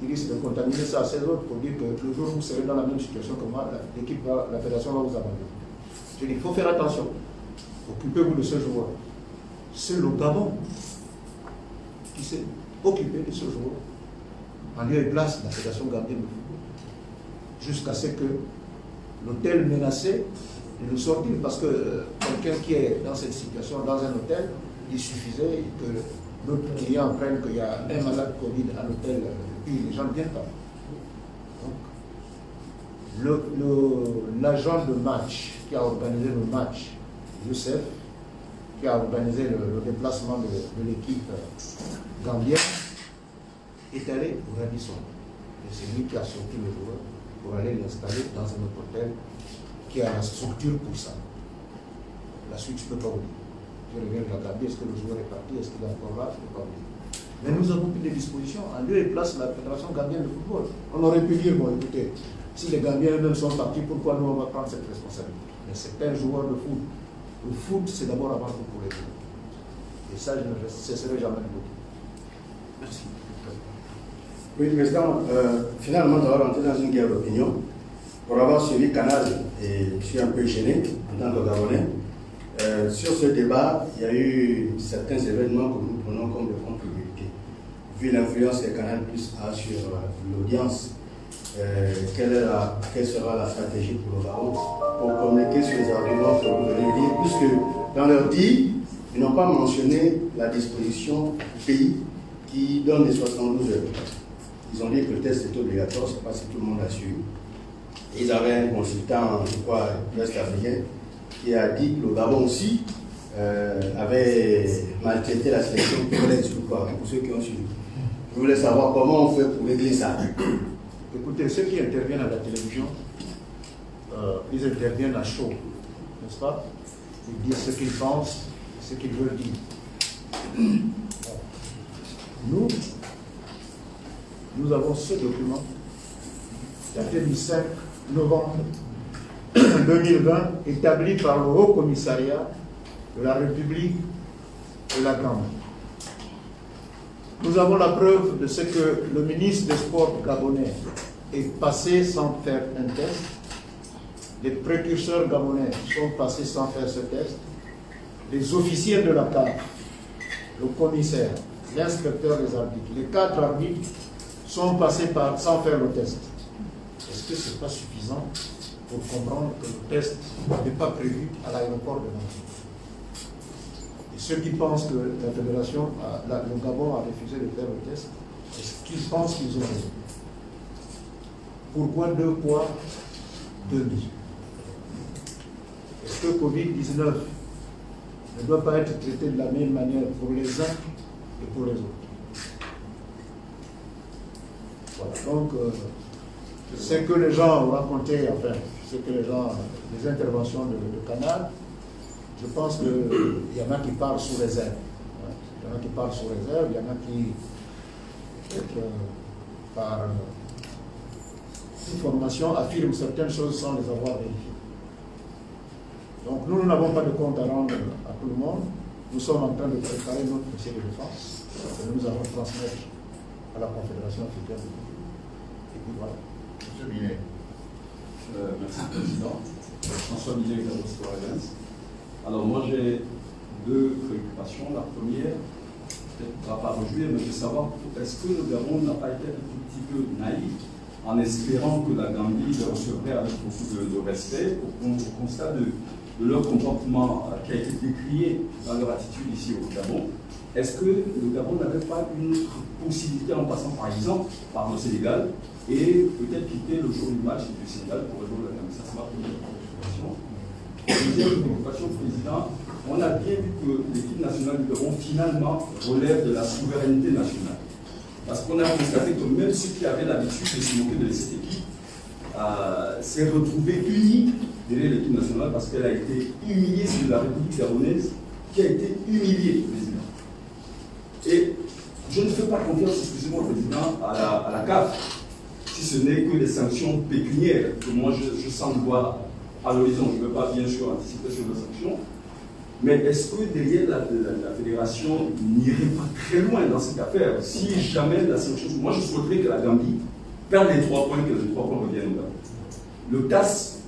il risque de contaminer ça à ses autres pour dire que le jour où vous serez dans la même situation que moi, l'équipe, la fédération va vous abandonner. Je dis il faut faire attention. Occupez-vous de ce joueur. C'est le Gabon qui s'est occupé de ce joueur en lieu et place de la fédération gambienne de football. Jusqu'à ce que l'hôtel menacé de le sortir, parce que quelqu'un qui est dans cette situation, dans un hôtel, il suffisait que notre client apprenne qu'il y a un malade Covid à l'hôtel, puis les gens ne viennent pas. Donc, l'agent de match qui a organisé le match Youssef, qui a organisé le déplacement de l'équipe gambienne, est allé au Radisson. Et c'est lui qui a sorti le joueur pour aller l'installer dans un autre hôtel qui a la structure pour ça. La suite, je ne peux pas vous dire. Je reviens de la Gambie, est-ce que le joueur est parti, est-ce qu'il est encore là, je ne peux pas vous dire. Mais nous avons pris des dispositions en lieu et place de la Fédération gambienne de football. On aurait pu dire, bon écoutez, si les Gambiens eux-mêmes sont partis, pourquoi nous on va prendre cette responsabilité? Mais c'est un joueur de foot. Le foot, c'est d'abord avant tout pour les joueurs. Et ça, je ne cesserai jamais de le dire. Merci. Oui, Président, finalement, nous allons rentrer dans une guerre d'opinion. Pour avoir suivi Canal, et je suis un peu gêné en tant que Gabonais. Sur ce débat, il y a eu certains événements que nous prenons comme de contribution. Vu l'influence que Canal Plus a sur l'audience, quelle sera la stratégie pour le Gabon pour communiquer sur les arguments que vous venez de dire, puisque dans leur dit, ils n'ont pas mentionné la disposition du pays qui donne les 72 heures. Ils ont dit que le test est obligatoire, je ne sais pas si tout le monde a suivi. Ils avaient un consultant, je crois, ouest-africain, qui a dit que le Gabon aussi avait maltraité la sélection congolaise, je crois, pour ceux qui ont suivi. Je voulais savoir comment on fait pour régler ça. Écoutez, ceux qui interviennent à la télévision, ils interviennent à chaud, n'est-ce pas? Ils disent ce qu'ils pensent, ce qu'ils veulent dire. Nous avons ce document daté du 5 novembre 2020, établi par le Haut Commissariat de la République de la Gambie. Nous avons la preuve de ce que le ministre des Sports gabonais est passé sans faire un test. Les précurseurs gabonais sont passés sans faire ce test. Les officiers de la CAF, le commissaire, l'inspecteur des arbitres, les 4 arbitres sont passés sans faire le test. Est-ce que ce n'est pas suffisant pour comprendre que le test n'est pas prévu à l'aéroport de Nantes? Et ceux qui pensent que la fédération, le Gabon a refusé de faire le test, est-ce qu'ils pensent qu'ils ont raison? Pourquoi 2 poids, 2 mesures? Est-ce que Covid-19 ne doit pas être traité de la même manière pour les uns et pour les autres? Voilà, donc ce que les gens ont raconté, enfin, ce que les interventions de Canal, je pense qu'il y en a qui parlent sous réserve. Il y en a qui parlent sous réserve, il y en a qui, peut-être par information, affirment certaines choses sans les avoir vérifiées. Donc nous n'avons pas de compte à rendre à tout le monde. Nous sommes en train de préparer notre dossier de défense que nous allons transmettre à la Confédération africaine. Et puis voilà. Monsieur Binet. Merci, Président. François Binet, Gabon Sport Alliance. Alors moi j'ai 2 préoccupations. La première, peut-être ne va pas réjouir, mais je veux savoir, est-ce que le Gabon n'a pas été un tout petit peu naïf en espérant que la Gambie le recevrait avec beaucoup de respect au constat de leur comportement qui a été décrié dans leur attitude ici au Gabon? Est-ce que le Gabon n'avait pas une autre possibilité en passant par exemple par le Sénégal et peut-être quitter le jour du match du Sénégal pour rejoindre la Gambie? Ça, c'est ma première préoccupation. Deuxième préoccupation, Président, on a bien vu que l'équipe nationale du Gabon finalement relève de la souveraineté nationale. Parce qu'on a constaté que même ceux qui avaient l'habitude de se moquer de cette équipe s'est retrouvé unis derrière l'équipe nationale parce qu'elle a été humiliée sur la République gabonaise qui a été humiliée, Président. Et je ne fais pas confiance, excusez-moi, Président, à la CAF, si ce n'est que les sanctions pécuniaires que moi je sens voir à l'horizon. Je ne veux pas bien sûr anticiper sur les sanctions. Mais est-ce que derrière la fédération n'irait pas très loin dans cette affaire si jamais la sanction... Moi, je souhaiterais que la Gambie perde les 3 points, que les 3 points reviennent au Gabon. Le TAS,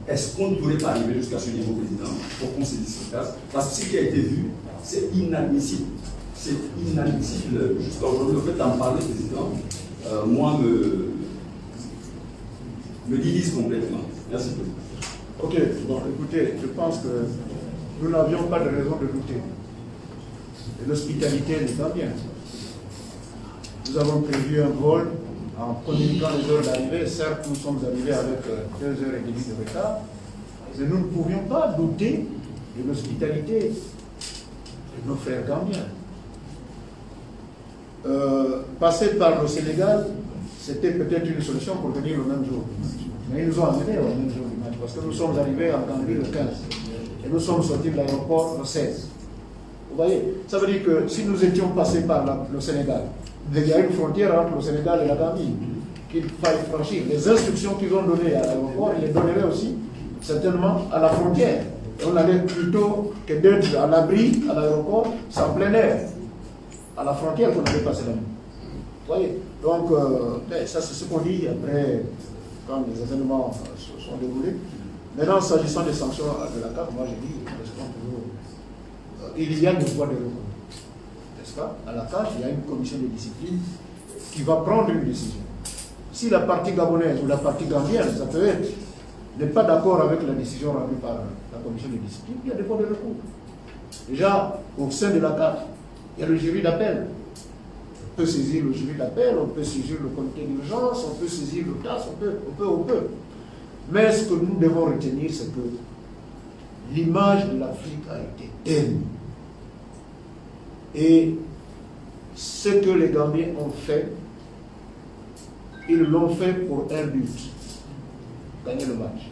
est-ce qu'on ne pourrait pas arriver jusqu'à ce niveau, Président, pour qu'on se dise ce TAS? Parce que ce qui a été vu, c'est inadmissible. C'est inadmissible. Jusqu'à aujourd'hui, le fait d'en parler, Président, moi, me divise complètement. Merci, Président. Ok, bon, écoutez, je pense que nous n'avions pas de raison de douter de l'hospitalité des Gambiens. Nous avons prévu un vol en communiquant les heures d'arrivée. Certes, nous sommes arrivés avec 2 heures et demie de retard, mais nous ne pouvions pas douter de l'hospitalité de nos frères gambiens. Passer par le Sénégal, c'était peut-être une solution pour venir le même jour. Mais ils nous ont amenés au même jour du match, parce que nous sommes arrivés en Gambie le 15 et nous sommes sortis de l'aéroport le 16. Vous voyez, ça veut dire que si nous étions passés par le Sénégal, il y a une frontière entre le Sénégal et la Gambie qu'il faille franchir. Les instructions qu'ils ont données à l'aéroport, ils les donneraient aussi certainement à la frontière. Et on allait plutôt que d'être à l'abri à l'aéroport, c'est en plein air, à la frontière qu'on allait passer la nuit. Vous voyez, donc ça c'est ce qu'on dit après, quand les événements se sont déroulés. Maintenant, s'agissant des sanctions de la CAF, moi j'ai dit, il y a des voies de recours. N'est-ce pas? À la CAF, il y a une commission de discipline qui va prendre une décision. Si la partie gabonaise ou la partie gambienne, ça peut être, n'est pas d'accord avec la décision rendue par la commission de discipline, il y a des voies de recours. Déjà, au sein de la CAF, il y a le jury d'appel. On peut saisir le jury d'appel, on peut saisir le comité d'urgence, on peut saisir le TAS, on peut. Mais ce que nous devons retenir, c'est que l'image de l'Afrique a été ternie. Et ce que les Gambiens ont fait, ils l'ont fait pour un but, gagner le match,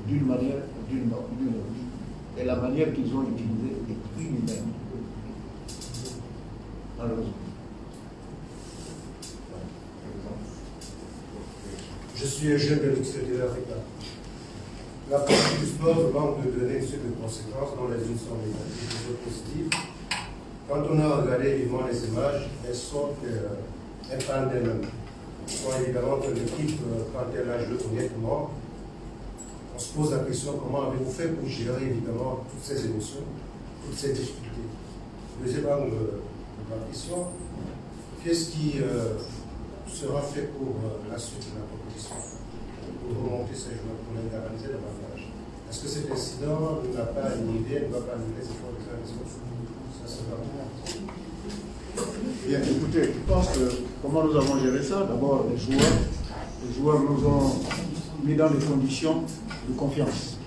d'une manière ou d'une autre. Et la manière qu'ils ont utilisée est inhumaine. Malheureusement. Je suis un jeune de l'extérieur africain. La pratique du sport manque de donner une suite de conséquences dont les unes sont négatives et les autres positives. Quand on a regardé vivement les images, elles sont infâmes d'elles-mêmes. Soit évidemment que l'équipe, quand elle a joué honnêtement, on se pose la question comment avez-vous fait pour gérer évidemment toutes ces émotions, toutes ces difficultés. Deuxième angle de ma question, qu'est-ce qui sera fait pour la suite de la compétition, pour remonter ces joueurs, pour les garantir davantage? Est-ce que cet incident n'a pas une idée, ne va pas annuler les efforts des uns des autres? Ça sera bien, écoutez, je pense que comment nous avons géré ça, d'abord les joueurs nous ont mis dans des conditions de confiance.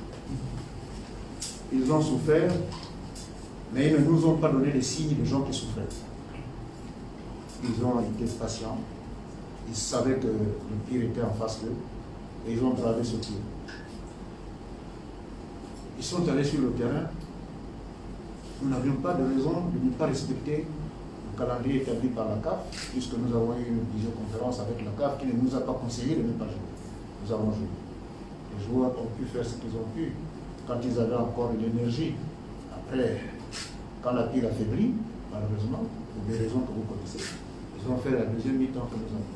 Ils ont souffert, mais ils ne nous ont pas donné les signes des gens qui souffraient. Ils ont été patients, ils savaient que le pire était en face d'eux, et ils ont bravé ce pire. Ils sont allés sur le terrain. Nous n'avions pas de raison de ne pas respecter le calendrier établi par la CAF, puisque nous avons eu une visioconférence avec la CAF qui ne nous a pas conseillé de ne pas jouer. Nous avons joué. Les joueurs ont pu faire ce qu'ils ont pu quand ils avaient encore de l'énergie. Après, quand la pile a faibli, malheureusement, pour des raisons que vous connaissez, ils ont fait la deuxième mi-temps que nous avons.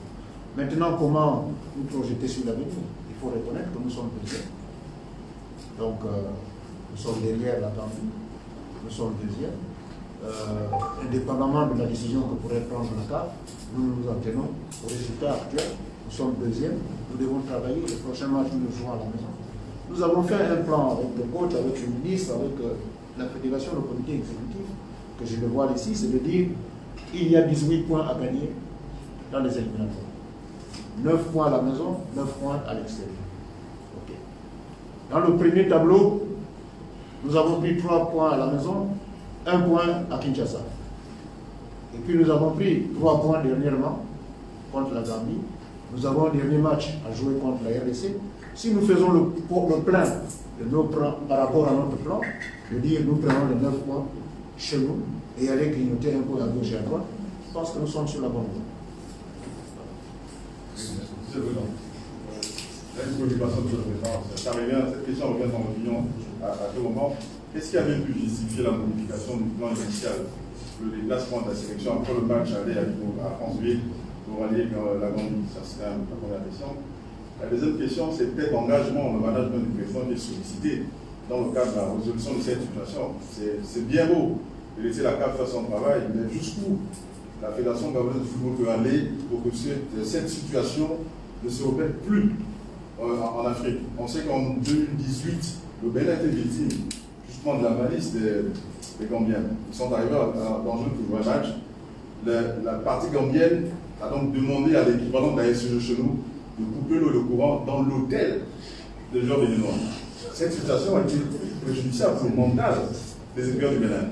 Maintenant, comment nous projeter sur l'avenir? Il faut reconnaître que nous sommes deuxièmes. Donc, nous sommes derrière la Gambie, nous sommes deuxièmes. Indépendamment de la décision que pourrait prendre la CAF, nous nous en tenons au résultat actuel. Nous sommes deuxièmes, nous devons travailler. Le prochain match, nous le jouons à la maison. Nous avons fait un plan avec le coach, avec le ministre, avec la fédération, le comité exécutif, que je le vois ici, c'est de dire qu'il y a 18 points à gagner dans les éliminatoires. 9 points à la maison, 9 points à l'extérieur. Okay. Dans le premier tableau, nous avons pris 3 points à la maison, 1 point à Kinshasa. Et puis nous avons pris 3 points dernièrement contre la Gambie. Nous avons un dernier match à jouer contre la RDC. Si nous faisons le plein de nos plans par rapport à notre plan, je veux dire nous prenons les 9 points chez nous et aller grignoter un peu à gauche et à droite, je pense que nous sommes sur la bonne voie. Monsieur le Président, ça revient, cette question revient dans l'opinion à quel moment. Qu'est-ce qui avait pu justifier la modification du plan initial, le déplacement de la sélection après le match aller à Franceville pour aller dans la Gambie? Ça, c'était la première question. La deuxième question, c'est peut-être l'engagement, le management du président qui est sollicité dans le cadre de la résolution de cette situation. C'est bien beau de laisser la CAF faire son travail, mais jusqu'où la Fédération gabonaise du football peut aller pour que cette situation ne se répète plus en Afrique? On sait qu'en 2018, le Bénin était victime justement de la malice des Gambiens. Ils sont arrivés dans un plus grand match. La partie gambienne a donc demandé à l'équivalent de la SG chez nous de couper le courant dans l'hôtel des joueurs béninois. cette situation a été préjudiciable au mental des étudiants du Bénin.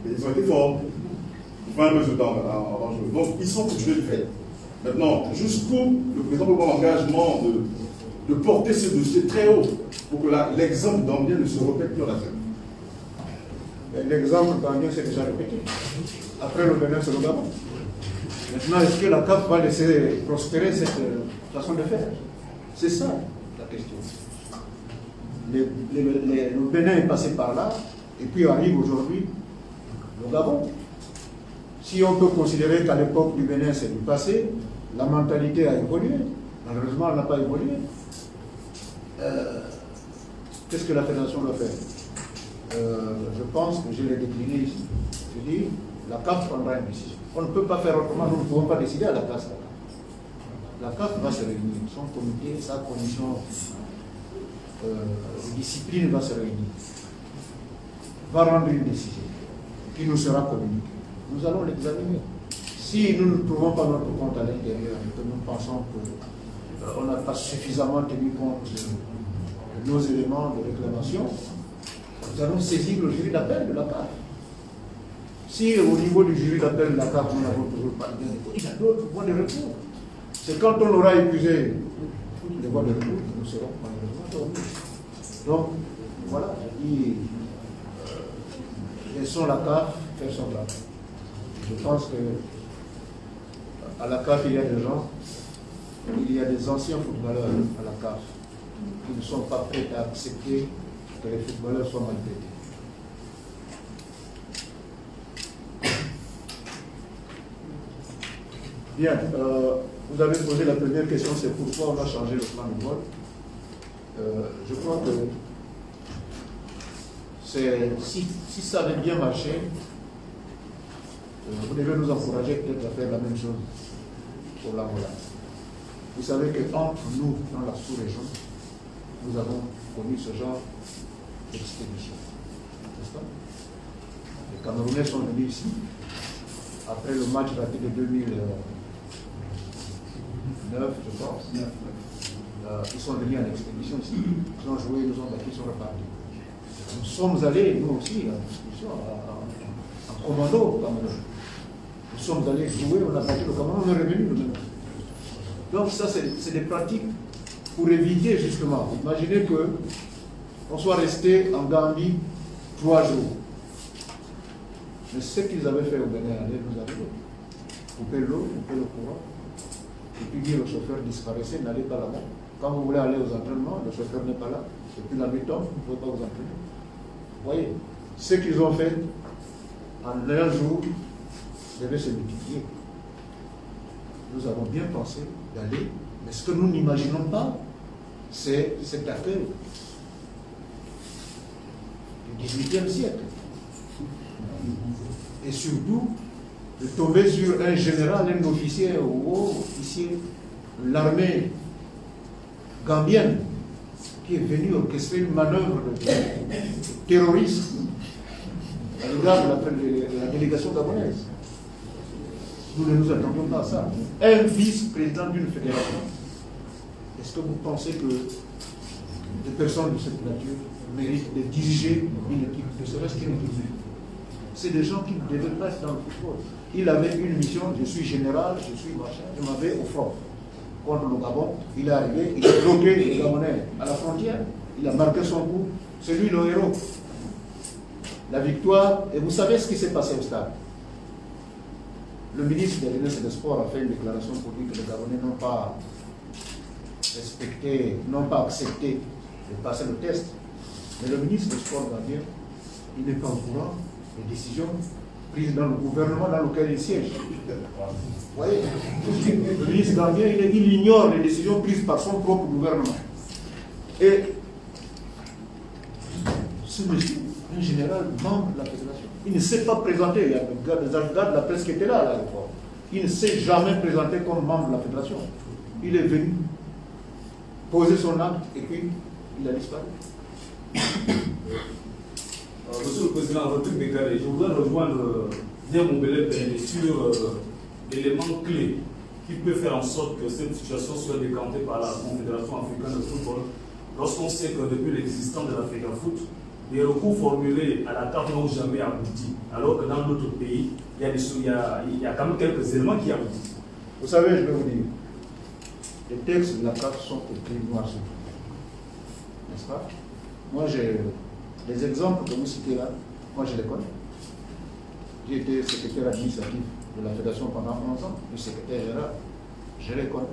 Et ils ont été forts. Il faut un peu de temps avant de jouer. Donc, ils sont coutumés du fait. Maintenant, jusqu'où le président peut prendre l'engagement de porter ce dossier très haut pour que l'exemple d'Ambien ne se répète plus en Afrique. L'exemple d'Ambien s'est déjà répété. Après le Bénin, c'est le Gabon. Maintenant, est-ce que la CAF va laisser prospérer cette façon de faire? C'est ça la question. Le Bénin est passé par là, et puis arrive aujourd'hui le Gabon. Si on peut considérer qu'à l'époque du Bénin c'est du passé, la mentalité a évolué. Malheureusement, elle n'a pas évolué. Qu'est-ce que la fédération doit faire? Je pense que je l'ai décliné ici. Je dis, la CAF prendra une décision. On ne peut pas faire autrement, nous ne pouvons pas décider à la place. La CAF va se réunir, son comité, sa commission de discipline va se réunir, va rendre une décision qui nous sera communiquée. Nous allons l'examiner. Si nous ne trouvons pas notre compte à l'intérieur et que nous pensons qu'on n'a pas suffisamment tenu compte de nos éléments de réclamation, nous allons saisir le jury d'appel de la CAF. Si au niveau du jury d'appel de la CAF, nous n'avons toujours pas de recours, il y a d'autres voies de recours. C'est quand on aura épuisé toutes les voies de recours que nous serons malheureusement dormis. Donc, voilà, je dis, laissons la CAF faire son travail. Je pense que à la CAF, il y a des gens, il y a des anciens footballeurs à la CAF qui ne sont pas prêts à accepter que les footballeurs soient maltraités. Bien, vous avez posé la première question, c'est pourquoi on a changé le plan de vol. Je crois que si ça avait bien marché, vous devez nous encourager peut-être à faire la même chose pour l'Angola. Vous savez qu'entre nous, dans la sous-région, nous avons connu ce genre d'expédition. N'est-ce pas? Les Camerounais sont venus ici, après le match raté de 2009, je pense. Ils sont venus en expédition ici, ils ont joué, ils nous ont battus, ils sont repartis. Nous sommes allés, nous aussi, en discussion, en commando au Cameroun. Nous sommes allés jouer, on a battu le Cameroun, on est revenu nous-mêmes. Donc ça, c'est des pratiques pour éviter justement. Imaginez qu'on soit resté en Gambie 3 jours. Mais ce qu'ils avaient fait au Bénin, nous arriver. Couper l'eau, couper le courant, et puis dire au chauffeur disparaissez, n'allez pas là-bas. Quand vous voulez aller aux entraînements, le chauffeur n'est pas là. Et puis la nuit tombe, vous ne pouvez pas vous entraîner. Vous voyez, ce qu'ils ont fait en un jour devait se multiplier. Nous avons bien pensé d'aller, mais ce que nous n'imaginons pas, c'est cet accueil du XVIIIe siècle. Et surtout, de tomber sur un général, un officier ou haut officier de l'armée gambienne qui est venu orchestrer une manœuvre de terrorisme à l'égard de la délégation gabonaise. Nous ne nous attendions pas à ça. Un vice-président d'une fédération. Est-ce que vous pensez que des personnes de cette nature méritent de diriger une équipe, ne serait-ce qu'une équipe? C'est des gens qui ne devaient pas être dans le football. Il avait une mission, je suis général, je suis machin, je m'avais au front. Contre le Gabon, il est arrivé, il a bloqué les Gabonais à la frontière, il a marqué son coup, c'est lui le héros. La victoire, et vous savez ce qui s'est passé au stade. Le ministre des Jeunesse et des Sports a fait une déclaration pour dire que les Gabonais n'ont pas respecté, n'ont pas accepté de passer le test. Mais le ministre des Sports gambien, il n'est pas au courant des décisions prises dans le gouvernement dans lequel il siège. Vous voyez, le ministre gambien, il ignore les décisions prises par son propre gouvernement. Et ce monsieur, un général membre de la fédération, il ne s'est pas présenté. Il y a des gars de la presse qui étaient là à l'aéroport. Il ne s'est jamais présenté comme membre de la fédération. Il est venu poser son acte et puis il a disparu. Monsieur le Président, Rodrigue Bégaré, je voudrais rejoindre Niamoubele Pérez sur l'élément clé qui peut faire en sorte que cette situation soit décantée par la Confédération africaine de football lorsqu'on sait que depuis l'existence de l'Afrique Foot, les recours formulés à la CAF n'ont jamais abouti, alors que dans d'autres pays, il y a quand même quelques éléments qui aboutissent. Vous savez, je vais vous dire, les textes de la CAF sont écrits noir sur blanc, n'est-ce pas? Moi, j'ai les exemples que vous citez là, moi je les connais. J'ai été secrétaire administratif de la Fédération pendant 11 ans, le secrétaire général, je les connais.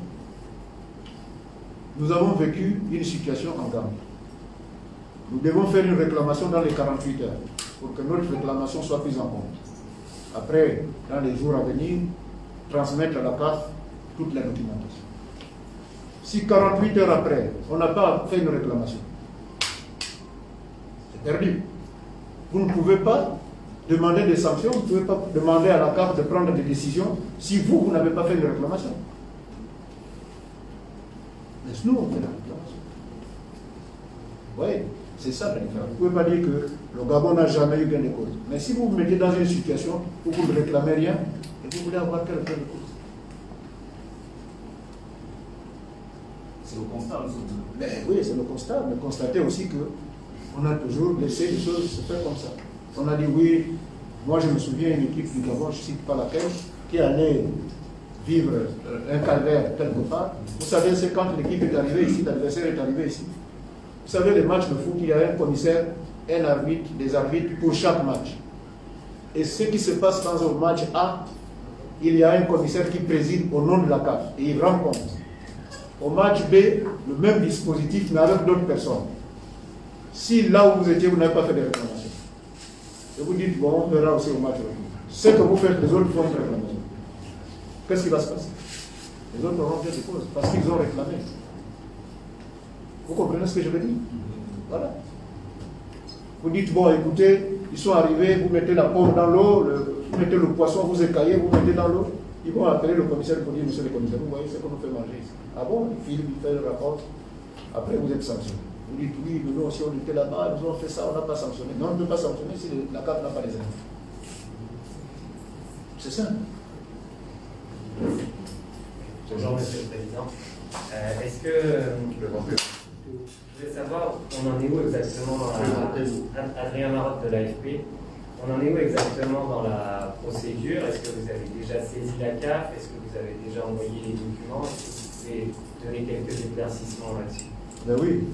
Nous avons vécu une situation en Gambie. Nous devons faire une réclamation dans les 48 heures pour que notre réclamation soit prise en compte. Après, dans les jours à venir, transmettre à la CAF toute la documentation. Si 48 heures après, on n'a pas fait une réclamation, c'est perdu. Vous ne pouvez pas demander des sanctions, vous ne pouvez pas demander à la CAF de prendre des décisions si vous n'avez pas fait une réclamation. Mais nous, on fait la réclamation. Vous voyez, c'est ça la différence. Vous ne pouvez pas dire que le Gabon n'a jamais eu gain de cause. Mais si vous vous mettez dans une situation où vous ne réclamez rien et vous voulez avoir quel gain de cause, c'est le constat, mais oui, c'est le constat. Mais constatez aussi qu'on a toujours laissé les choses se faire comme ça. On a dit oui, moi je me souviens d'une équipe du Gabon, je ne cite pas laquelle, qui allait vivre un calvaire quelque part. Vous savez, c'est quand l'équipe est arrivée ici, l'adversaire est arrivé ici. Vous savez, les matchs de foot, il y a un commissaire, un arbitre, des arbitres pour chaque match. Et ce qui se passe dans un match A, il y a un commissaire qui préside au nom de la CAF et il rend compte. Au match B, le même dispositif, mais avec d'autres personnes. Si là où vous étiez, vous n'avez pas fait de réclamation, et vous dites, bon, on verra aussi au match. Ce que vous faites, les autres font une réclamation. Qu'est-ce qui va se passer? Les autres auront fait des causes parce qu'ils ont réclamé. Vous comprenez ce que je veux dire? Voilà. Vous dites, bon, écoutez, ils sont arrivés, vous mettez la pomme dans l'eau, vous mettez le poisson, vous écaillez, vous mettez dans l'eau. Ils vont appeler le commissaire pour dire, monsieur le commissaire, vous voyez ce qu'on nous fait manger ici. Ah bon? Il fait le rapport. Après, vous êtes sanctionné. Vous dites, oui, nous aussi, on était là-bas, nous avons fait ça, on n'a pas sanctionné. Non, on ne peut pas sanctionner si la CAF n'a pas les infos. C'est simple. Bonjour, monsieur le président. Est-ce que je voulais savoir, on en est où exactement dans la... Adrien Marotte de l'AFP, on en est où exactement dans la procédure? Est-ce que vous avez déjà saisi la CAF? Est-ce que vous avez déjà envoyé les documents? Est-ce que vous pouvez donner quelques éclaircissements là-dessus? Ben oui,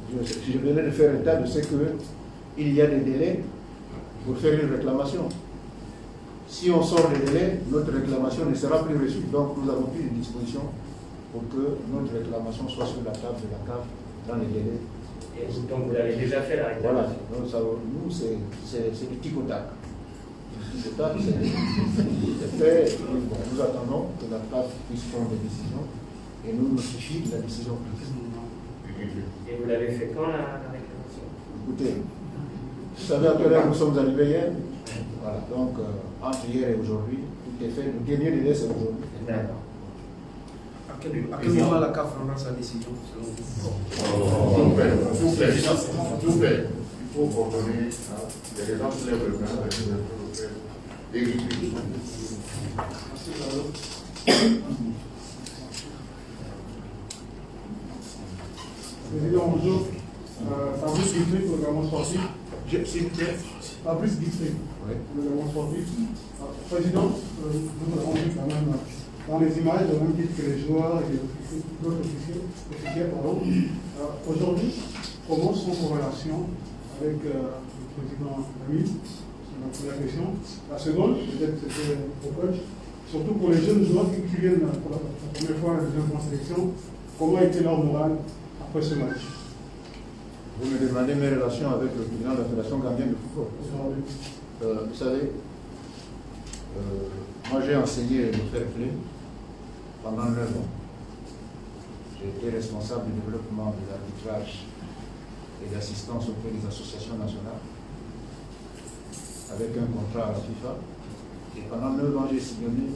je venais de faire état de ce qu'il y a des délais pour faire une réclamation. Si on sort des délais, notre réclamation ne sera plus reçue. Donc nous avons pris des dispositions pour que notre réclamation soit sur la table de la CAF dans les délais. Et donc vous l'avez déjà fait la réclamation? Voilà, nous c'est du tic-au-tac. Le tic-au-tac, c'est fait. Bon, nous attendons que la CAF puisse prendre des décisions et nous notifier de la décision prise. Et vous l'avez fait quand la réclamation? Écoutez, vous savez à quelle heure nous sommes arrivés hier? Voilà, donc entre hier et aujourd'hui, tout est fait. Le dernier délai, c'est aujourd'hui. D'accord. À quel moment la CAF prendra sa décision selon vous? Tout fait. Il faut coordonner. Il y a des gens qui lèvent le main avec des exécutions. Président, bonjour. Fabrice Guitry, pour le Gabon sportif. Fabrice Guitry, pour le Gabon sportif. Président, nous avons vu quand même dans les images, au même titre que les joueurs et d'autres officiels. Aujourd'hui, comment sont vos relations avec le président Lamy? C'est ma première question. La seconde, peut-être c'était au coach, surtout pour les jeunes joueurs qui viennent pour la première fois à la deuxième sélection, comment était leur morale après ce match? Vous me demandez mes relations avec le président de la Fédération gambienne de football. Vous savez, moi j'ai enseigné le fair play pendant 9 ans. J'ai été responsable du développement de l'arbitrage et d'assistance auprès des associations nationales avec un contrat à la FIFA. Et pendant 9 ans, j'ai sillonné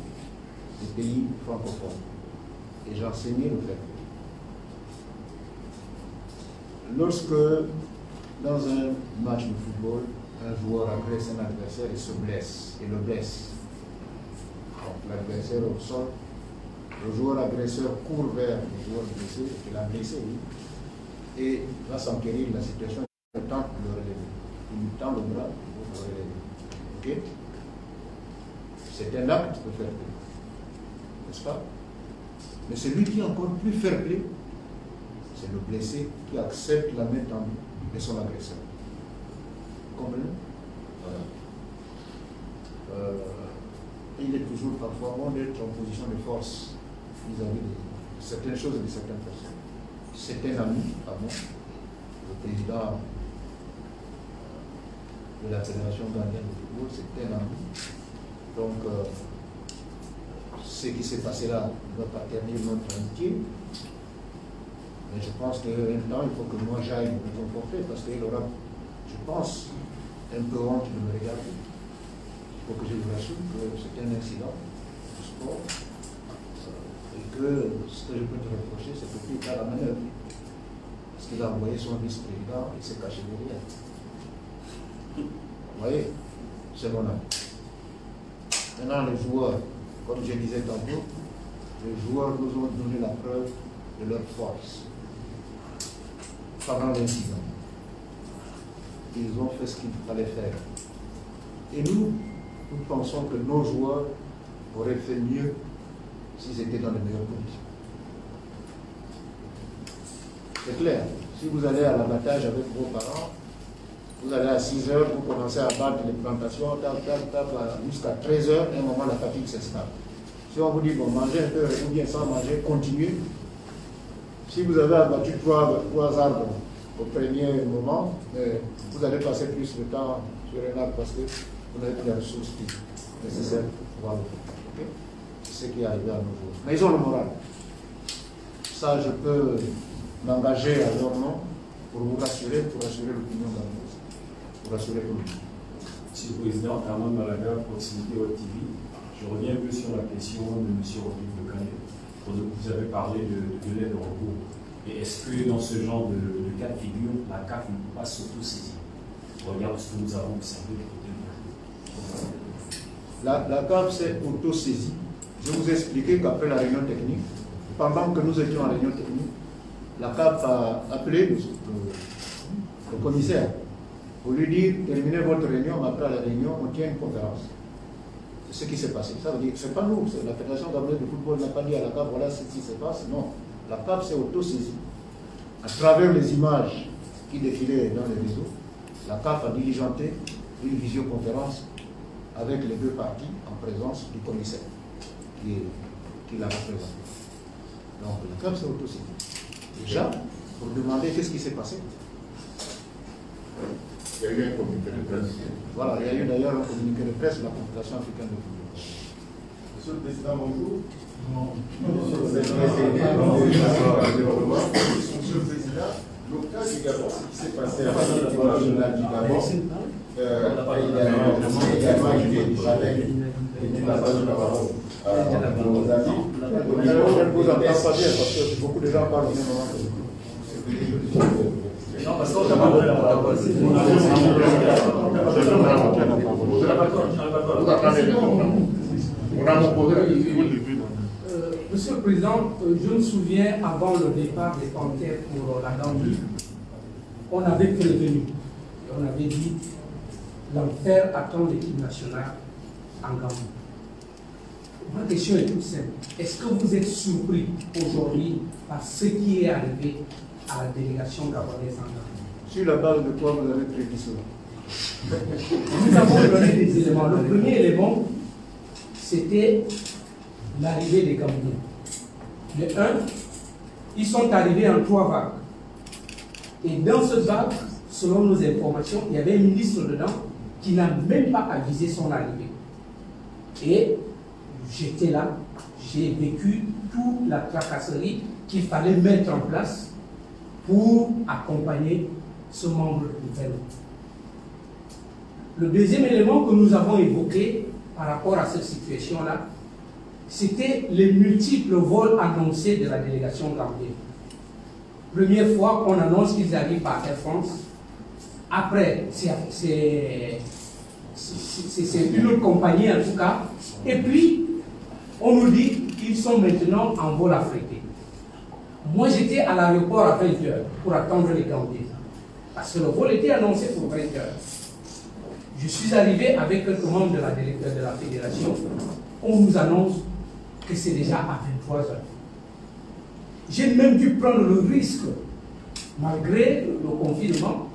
les pays francophones. Et j'ai enseigné le fair play. Lorsque, dans un match de football, un joueur agresse un adversaire et se blesse, et le blesse. Donc l'adversaire au sol, le joueur agresseur court vers le joueur blessé, il a blessé, oui, et va s'enquérir de la situation et tente de le relever. Il lui tend le bras pour le relever. Ok? C'est un acte de fair play. N'est-ce pas? Mais celui qui est encore plus fair play, c'est le blessé qui accepte la main tendue de son agresseur. Vous comprenez? Voilà. Il est toujours parfois bon d'être en position de force vis-à-vis de certaines choses et de certaines personnes. C'est un ami à moi, le président de la Fédération gambienne de football, c'est un ami. Donc, ce qui s'est passé là ne va pas terminer notre amitié. Mais je pense qu'un temps, il faut que moi j'aille me comporter parce qu'il aura, je pense, un peu honte de me regarder. Il faut que je vous rassure que c'est un incident du sport et que ce que je peux te reprocher, c'est que tu es à la manœuvre. Parce qu'il a envoyé son vice-président et s'est caché derrière. Vous voyez, c'est mon ami. Maintenant, les joueurs, comme je disais tantôt, les joueurs nous ont donné la preuve de leur force. Pendant l'incident, ils ont fait ce qu'il fallait faire. Et nous pensons que nos joueurs auraient fait mieux s'ils étaient dans les meilleures conditions. C'est clair. Si vous allez à l'abattage avec vos parents, vous allez à 6 h, vous commencez à battre les plantations, jusqu'à 13 h, à un moment la fatigue s'installe. Si on vous dit, bon, mangez un peu, ou bien sans manger, continuez. Si vous avez abattu 3 arbres au premier moment, vous allez passer plus de temps sur un arbre parce que vous n'avez plus les ressources nécessaires pour pouvoir le faire. Okay? C'est ce qui est arrivé à nos jours. Mais ils ont le moral. Ça, je peux m'engager à leur nom pour vous rassurer, pour rassurer l'opinion gambienne, pour rassurer tout le monde. Monsieur le Président, Armand Malaga, proximité Haute TV. Je reviens un peu sur la question de M. Rodrigue de Canet. Vous avez paré de l'aide au recours. Et est-ce que dans ce genre de cas de figure, la CAF ne peut pas s'auto-saisir? Regarde ce que nous avons observé du côté de la CAF s'est auto-saisie. Je vous ai expliqué qu'après la réunion technique, pendant que nous étions en réunion technique, la CAF a appelé le commissaire pour lui dire, terminez votre réunion, mais après la réunion, on tient une conférence. C'est ce qui s'est passé. Ça veut dire que ce n'est pas nous, c'est la Fédération gambienne de football n'a pas dit à la CAF, voilà ce qui se passe. Non, la CAF s'est auto-saisie. À travers les images qui défilaient dans les réseaux, la CAF a diligenté une visioconférence avec les deux parties en présence du commissaire qui l'a représenté. Donc la CAF s'est auto-saisie. Déjà, pour demander qu'est-ce qui s'est passé. Il y a eu un communiqué de presse. Voilà, il y a eu d'ailleurs un communiqué de presse de la Confédération africaine de football. Monsieur le Président, bonjour. Monsieur le Président, le cas du Gabon, ce qui s'est passé à la journal du Gabon, également avec une ambassade du Gabon. Nos amis. Je ne vous entends pas bien parce que beaucoup de gens parlent au même moment. Non, parce qu'on t'a donné la parole. Monsieur le Président, je me souviens avant le départ des Panthères pour la Gambie, on avait prévenu, on avait dit l'enfer attend l'équipe nationale en Gambie. Ma question est toute simple. Est-ce que vous êtes surpris aujourd'hui par ce qui est arrivé à la délégation gabonaise en Gambie? Sur la base de quoi vous avez prédit cela? Nous avons donné des éléments. Le premier élément, c'était l'arrivée des Gambiens. Le 1, ils sont arrivés en 3 vagues. Et dans cette vague, selon nos informations, il y avait un ministre dedans qui n'a même pas avisé son arrivée. Et j'étais là, j'ai vécu toute la tracasserie qu'il fallait mettre en place pour accompagner ce membre nouvelle. Le deuxième élément que nous avons évoqué par rapport à cette situation-là, c'était les multiples vols annoncés de la délégation gambienne. Première fois qu'on annonce qu'ils arrivent par Air France. Après, c'est une autre compagnie en tout cas. Et puis, on nous dit qu'ils sont maintenant en vol affrété. Moi, j'étais à l'aéroport à 20h pour attendre les Gambiens. Parce que le vol était annoncé pour 20h. Je suis arrivé avec quelques membres de la fédération. On nous annonce que c'est déjà à 23h. J'ai même dû prendre le risque, malgré le confinement,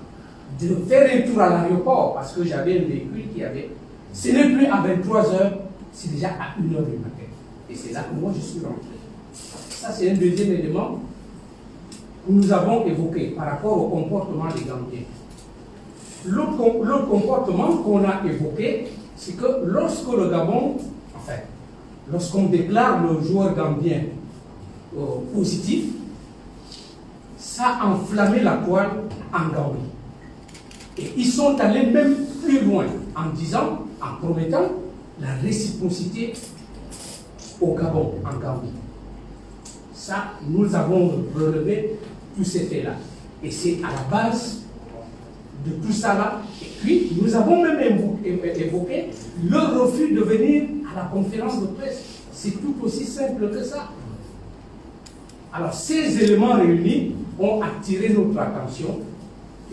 de faire un tour à l'aéroport parce que j'avais un véhicule qui avait. Ce n'est plus à 23h, c'est déjà à 1h du matin. Et c'est là que moi je suis rentré. Ça, c'est un deuxième élément que nous avons évoqué par rapport au comportement des Gambiens. L'autre comportement qu'on a évoqué, c'est que lorsque le Gabon, enfin, lorsqu'on déclare le joueur gambien positif, ça a enflammé la toile en Gambie. Et ils sont allés même plus loin en disant, en promettant la réciprocité au Gabon, en Gambie. Ça, nous avons relevé tous ces faits-là. Et c'est à la base de tout ça là. Et puis, nous avons même évoqué le refus de venir à la conférence de presse. C'est tout aussi simple que ça. Alors, ces éléments réunis ont attiré notre attention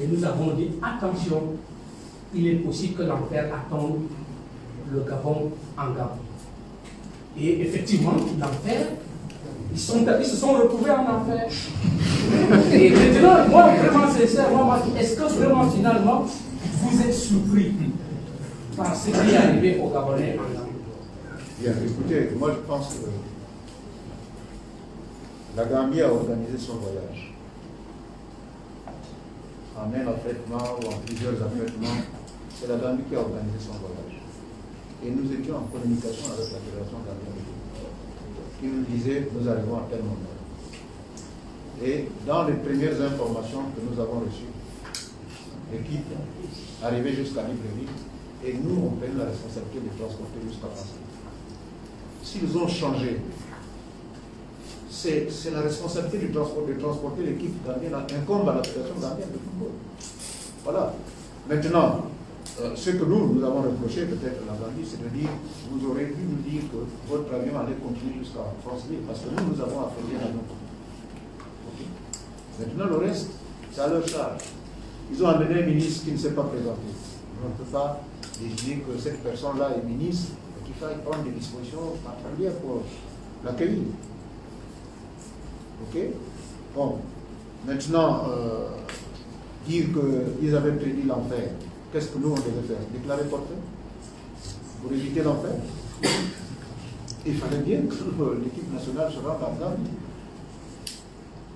et nous avons dit, attention, il est possible que l'enfer attende le Gabon en Gabon. Et effectivement, l'enfer, ils se sont retrouvés en enfer. Et maintenant, moi, vraiment sincèrement, est-ce que vraiment, finalement, vous êtes surpris par ce qui est arrivé au Gabonais en Gabon? Bien, écoutez, moi je pense que la Gambie a organisé son voyage. En un affrètement ou en plusieurs affrètements, c'est la Gambie qui a organisé son voyage. Et nous étions en communication avec la Fédération gambienne qui nous disait nous arrivons à tel moment. Et dans les premières informations que nous avons reçues, l'équipe arrivait jusqu'à Libreville et nous on prenait la responsabilité de transporter jusqu'à Paris. S'ils ont changé, c'est la responsabilité de transporter l'équipe gambienne, incombe à la Fédération gambienne de football. Voilà. Maintenant, ce que nous avons reproché peut-être à la Gambie, c'est de dire, vous aurez dû nous dire que votre avion allait continuer jusqu'à Franceville, parce que nous avons affrété l'avion. Okay. Maintenant, le reste, c'est à leur charge. Ils ont amené un ministre qui ne s'est pas présenté. On ne peut pas décider que cette personne-là est ministre et qu'il faille prendre des dispositions particulières pour l'accueillir. Ok? Bon. Maintenant, dire qu'ils avaient prédit l'enfer. Qu'est-ce que nous, on devait faire? Déclarer portrait pour éviter l'enfer. Il fallait bien que l'équipe nationale se rende en Gambie.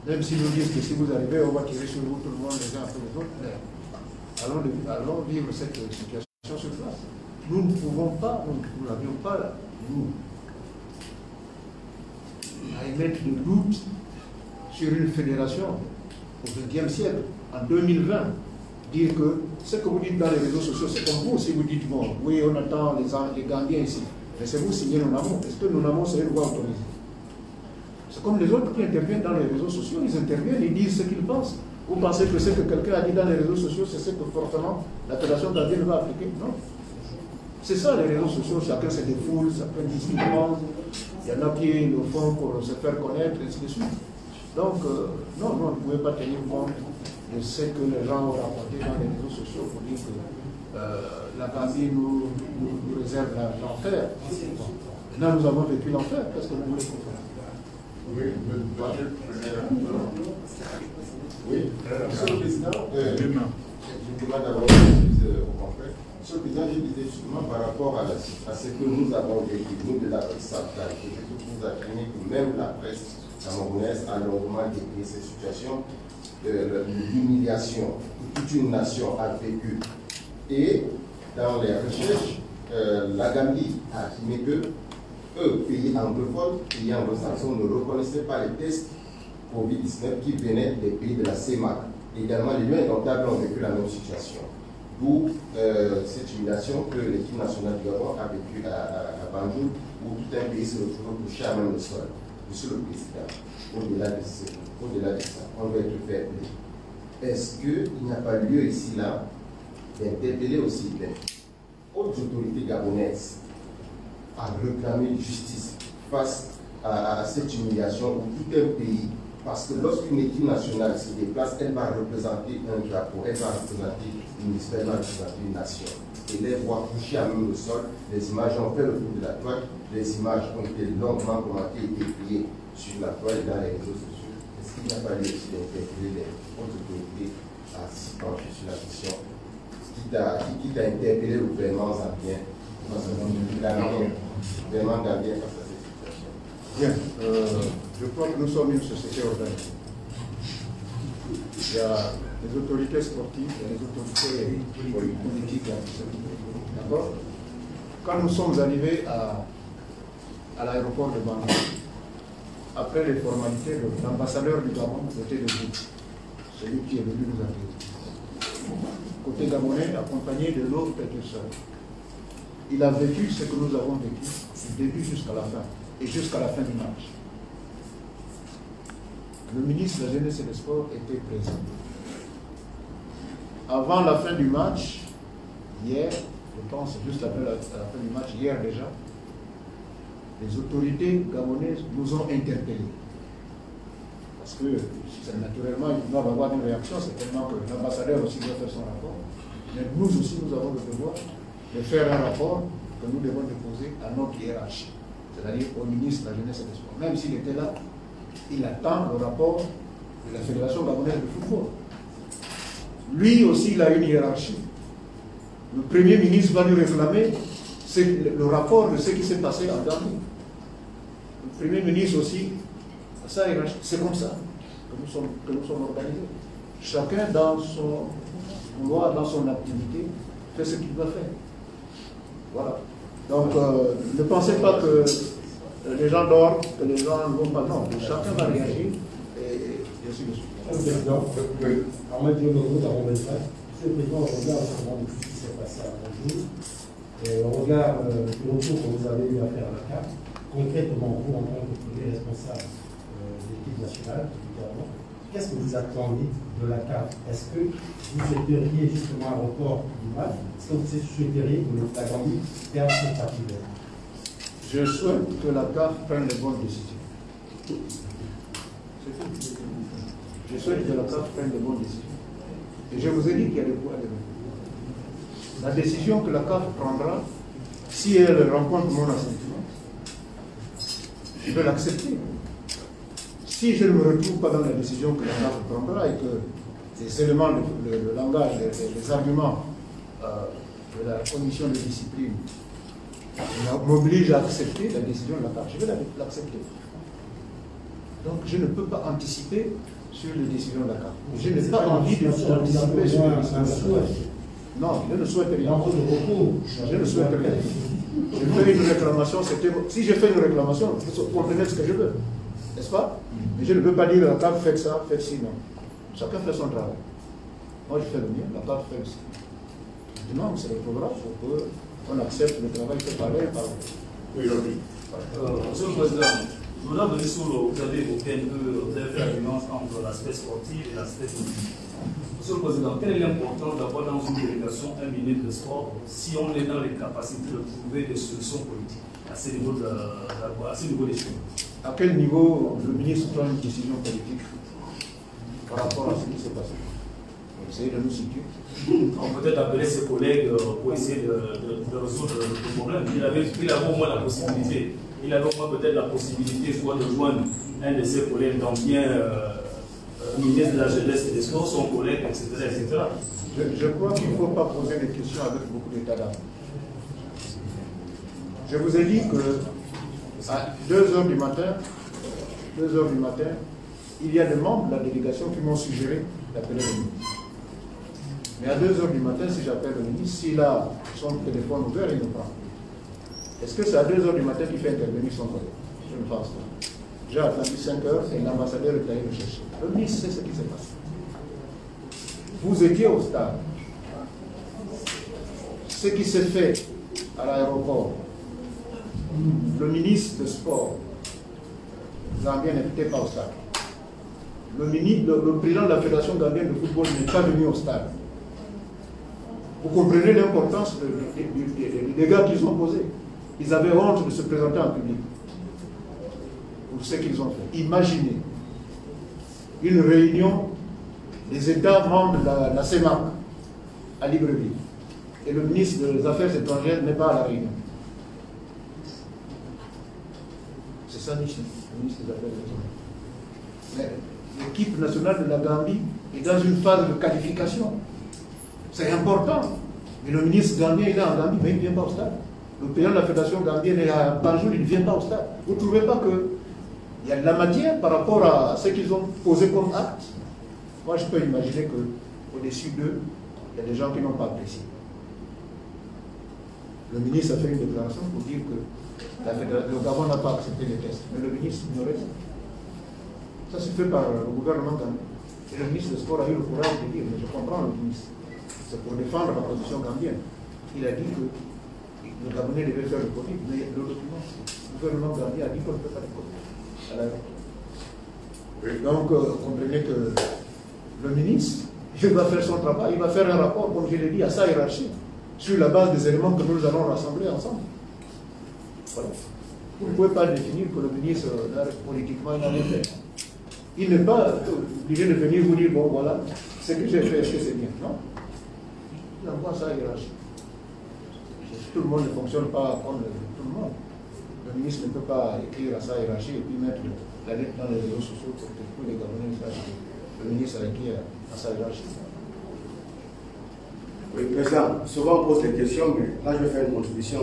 Même si nous disent que si vous arrivez, on va tirer sur vous tout le monde les uns après les autres, mais allons vivre cette situation sur place. Nous ne pouvons pas, nous n'avions pas, nous, à émettre de doute sur une fédération au XXe siècle, en 2020. Dire que ce que vous dites dans les réseaux sociaux, c'est comme vous, si vous dites, bon, oui, on attend les Gambiens ici, mais c'est vous signez NONAMO. Est-ce que NONAMO, c'est une voie autorisée? C'est comme les autres qui interviennent dans les réseaux sociaux, ils interviennent, ils disent ce qu'ils pensent. Vous pensez que ce que quelqu'un a dit dans les réseaux sociaux, c'est ce que forcément la Fédération gambienne va appliquer? Non. C'est ça les réseaux sociaux, chacun se défoule, chacun dit ce qu'il pense, il y en a qui le font pour se faire connaître, et ainsi de suite. Donc, non, on ne pouvait pas tenir compte de ce que les gens ont raconté dans les réseaux sociaux pour dire que la Gambie nous réserve l'enfer. Maintenant, nous avons vécu l'enfer. Qu'est-ce que vous voulez qu'on fasse? Oui, Monsieur le Président, je demande d'abord au confrère. Monsieur le Président, je disais justement par rapport à ce que nous avons vécu, nous de la presse centrale, et je peux vous affirmer que même la presse camerounaise a longuement décrit ces situations d'humiliation que toute une nation a vécu. Et dans les recherches, la Gambie a affirmé que eux, pays anglophones, pays anglo-saxons, ne reconnaissaient pas les tests Covid-19 qui venaient des pays de la CEMAC. Également, les lieux indomptables ont vécu la même situation. D'où cette humiliation que l'équipe nationale du Gabon a vécue à Banjul, où tout un pays se retrouve touché à même le sol. Monsieur le Président, au-delà de ça, on doit être faible. Est-ce qu'il n'y a pas lieu ici, là, d'interpeller aussi les hautes autorités gabonaises à réclamer justice face à cette humiliation où tout un pays Parce que lorsqu'une équipe nationale se déplace, elle va représenter un drapeau, elle va représenter une espèce, elle va représenter une nation. Et les voix couchées à même le sol, les images ont fait le tour de la toile, les images ont été longuement commentées et dépliées sur la toile et dans les réseaux sociaux. Est-ce qu'il n'y a pas lieu aussi d'interpeller les hautes autorités à s'y pencher sur la question, quitte à interpeller le gouvernement zambien, vraiment gambien face à cette situation? Bien, je crois que nous sommes une société organisée. Il y a les autorités sportives, il y a les autorités politiques. D'accord? Quand nous sommes arrivés à l'aéroport de Bangui, après les formalités, l'ambassadeur du Gabon était debout, celui qui est venu nous accueillir. Côté gabonais, accompagné de l'autre personne. Il a vécu ce que nous avons vécu, du début jusqu'à la fin, et jusqu'à la fin du match. Le ministre de la Jeunesse et des Sports était présent. Avant la fin du match, hier, je pense juste après la fin du match, hier déjà, les autorités gabonaises nous ont interpellés. Parce que, naturellement, ils doivent avoir une réaction, certainement que l'ambassadeur aussi doit faire son rapport. Mais nous aussi, nous avons le devoir de faire un rapport que nous devons déposer à notre hiérarchie, c'est-à-dire au ministre de la Jeunesse et des Sports. Même s'il était là, il attend le rapport de la Fédération gabonaise de football. Lui aussi, il a une hiérarchie. Le Premier ministre va lui réclamer le rapport de ce qui s'est passé en Gambie. Le Premier ministre aussi, c'est comme ça que nous sommes organisés. Chacun dans son loi, dans son activité, fait ce qu'il doit faire. Voilà. Donc, ne pensez pas que les gens dorment, que les gens ne vont pas. Non, chacun va réagir et ainsi de suite. Monsieur le Président, Ahmed Diogo d'Aron Belfast. Monsieur le Président, au regard de tout ce qui s'est passé à Bonjour, et au regard du retour que vous avez eu à faire à la CAF, concrètement, vous, en tant que premier responsable de l'équipe nationale, évidemment, qu'est-ce que vous attendez de la CAF? Est-ce que vous souhaiteriez justement un report du match? Est-ce que vous souhaiteriez que la Gambie perde cette partie? Je souhaite que la CAF prenne les bonnes décisions. C'est tout. Je souhaite que la CAF prenne les bonnes décisions. Et je vous ai dit qu'il y a des points de vue. La décision que la CAF prendra, si elle rencontre mon assentiment, je vais l'accepter. Si je ne me retrouve pas dans la décision que la CAF prendra et que les éléments, le langage, les arguments de la commission de discipline m'obligent à accepter la décision de la CAF, je vais l'accepter. Donc je ne peux pas anticiper sur les décisions de la CAF. Je n'ai pas envie d'anticiper sur les décisions de la CAF. Non, je ne souhaite rien. Je ne souhaite rien. Je fais une réclamation, si je fais une réclamation, vous comprenez ce que je veux. N'est-ce pas? Mais je ne peux pas dire à la CAF, faites ça, faites ci, non. Chacun fait son travail. Moi, je fais le mien, la CAF fait aussi. Maintenant, c'est le programme pour qu'on accepte le travail fait par l'un et par l'autre. Oui, Monsieur le Président, je voudrais venir sur vous avez évoqué un peu, vous avez fait la nuance entre l'aspect sportif et l'aspect politique. Monsieur le Président, quelle est l'importance d'avoir dans une délégation un ministre de sport si on est dans les capacités de trouver des solutions politiques à ce niveau des choses? À quel niveau le ministre prend une décision politique par rapport à ce qui s'est passé? Essayez de nous situer. On peut peut-être appeler ses collègues pour essayer de résoudre le problème. Il avait au moins la possibilité. Il avait au moins peut-être la possibilité soit de joindre un de ses collègues d'anciens ministre de la Jeunesse et des Sports, son collègue, etc. etc. Je crois qu'il ne faut pas poser des questions avec beaucoup d'état d'âme. Je vous ai dit que à 2h du matin, il y a des membres de la délégation qui m'ont suggéré d'appeler le ministre. Mais à 2h du matin, si j'appelle le ministre, s'il a son téléphone ouvert, il ne prend. Est-ce que c'est à 2h du matin qu'il fait intervenir son collègue? Je ne pense pas. J'ai attendu 5h et l'ambassadeur est allé le chercher. Le ministre sait ce qui s'est passé. Vous étiez au stade. Ce qui s'est fait à l'aéroport, le ministre de Sport gambien n'était pas au stade. Le président de la Fédération gambienne de football n'est pas venu au stade. Vous comprenez l'importance des dégâts qu'ils ont causés. Ils avaient honte de se présenter en public pour ce qu'ils ont fait. Imaginez une réunion des États membres de la CEMAC à Libreville. Et le ministre des Affaires étrangères n'est pas à la réunion. C'est ça, Michel, le ministre des Affaires étrangères. Mais l'équipe nationale de la Gambie est dans une phase de qualification. C'est important. Mais le ministre gambien, il est en Gambie, mais il ne vient pas au stade. Le président de la Fédération gambienne est à Banjul, il ne vient pas au stade. Vous ne trouvez pas qu'il y a de la matière par rapport à ce qu'ils ont posé comme acte? Moi, je peux imaginer qu'au-dessus d'eux, il y a des gens qui n'ont pas apprécié. Le ministre a fait une déclaration pour dire que le Gabon n'a pas accepté les tests. Mais le ministre ignorait ça. Ça c'est fait par le gouvernement gambien. Et le ministre des Sports a eu le courage de dire, mais je comprends le ministre, c'est pour défendre la position gambienne. Il a dit que le Gabonais devait faire le Covid, mais le document, le gouvernement gambien a dit qu'on ne peut pas le Covid. Donc, comprenez que le ministre, il va faire son travail, il va faire un rapport, comme je l'ai dit, à sa hiérarchie, sur la base des éléments que nous allons rassembler ensemble. Voilà. Vous ne pouvez pas définir que le ministre, politiquement, il en est fait. Il n'est pas obligé de venir vous dire, bon voilà, ce que j'ai fait, est-ce que c'est bien? Non. Il envoie sa hiérarchie. Tout le monde ne fonctionne pas comme tout le monde. Le ministre ne peut pas écrire à sa hiérarchie et puis mettre la lettre dans les réseaux sociaux pour que tous les Gabonais sachent que le ministre a écrit à sa hiérarchie. Oui, Président, souvent on pose des questions, mais là je vais faire une contribution.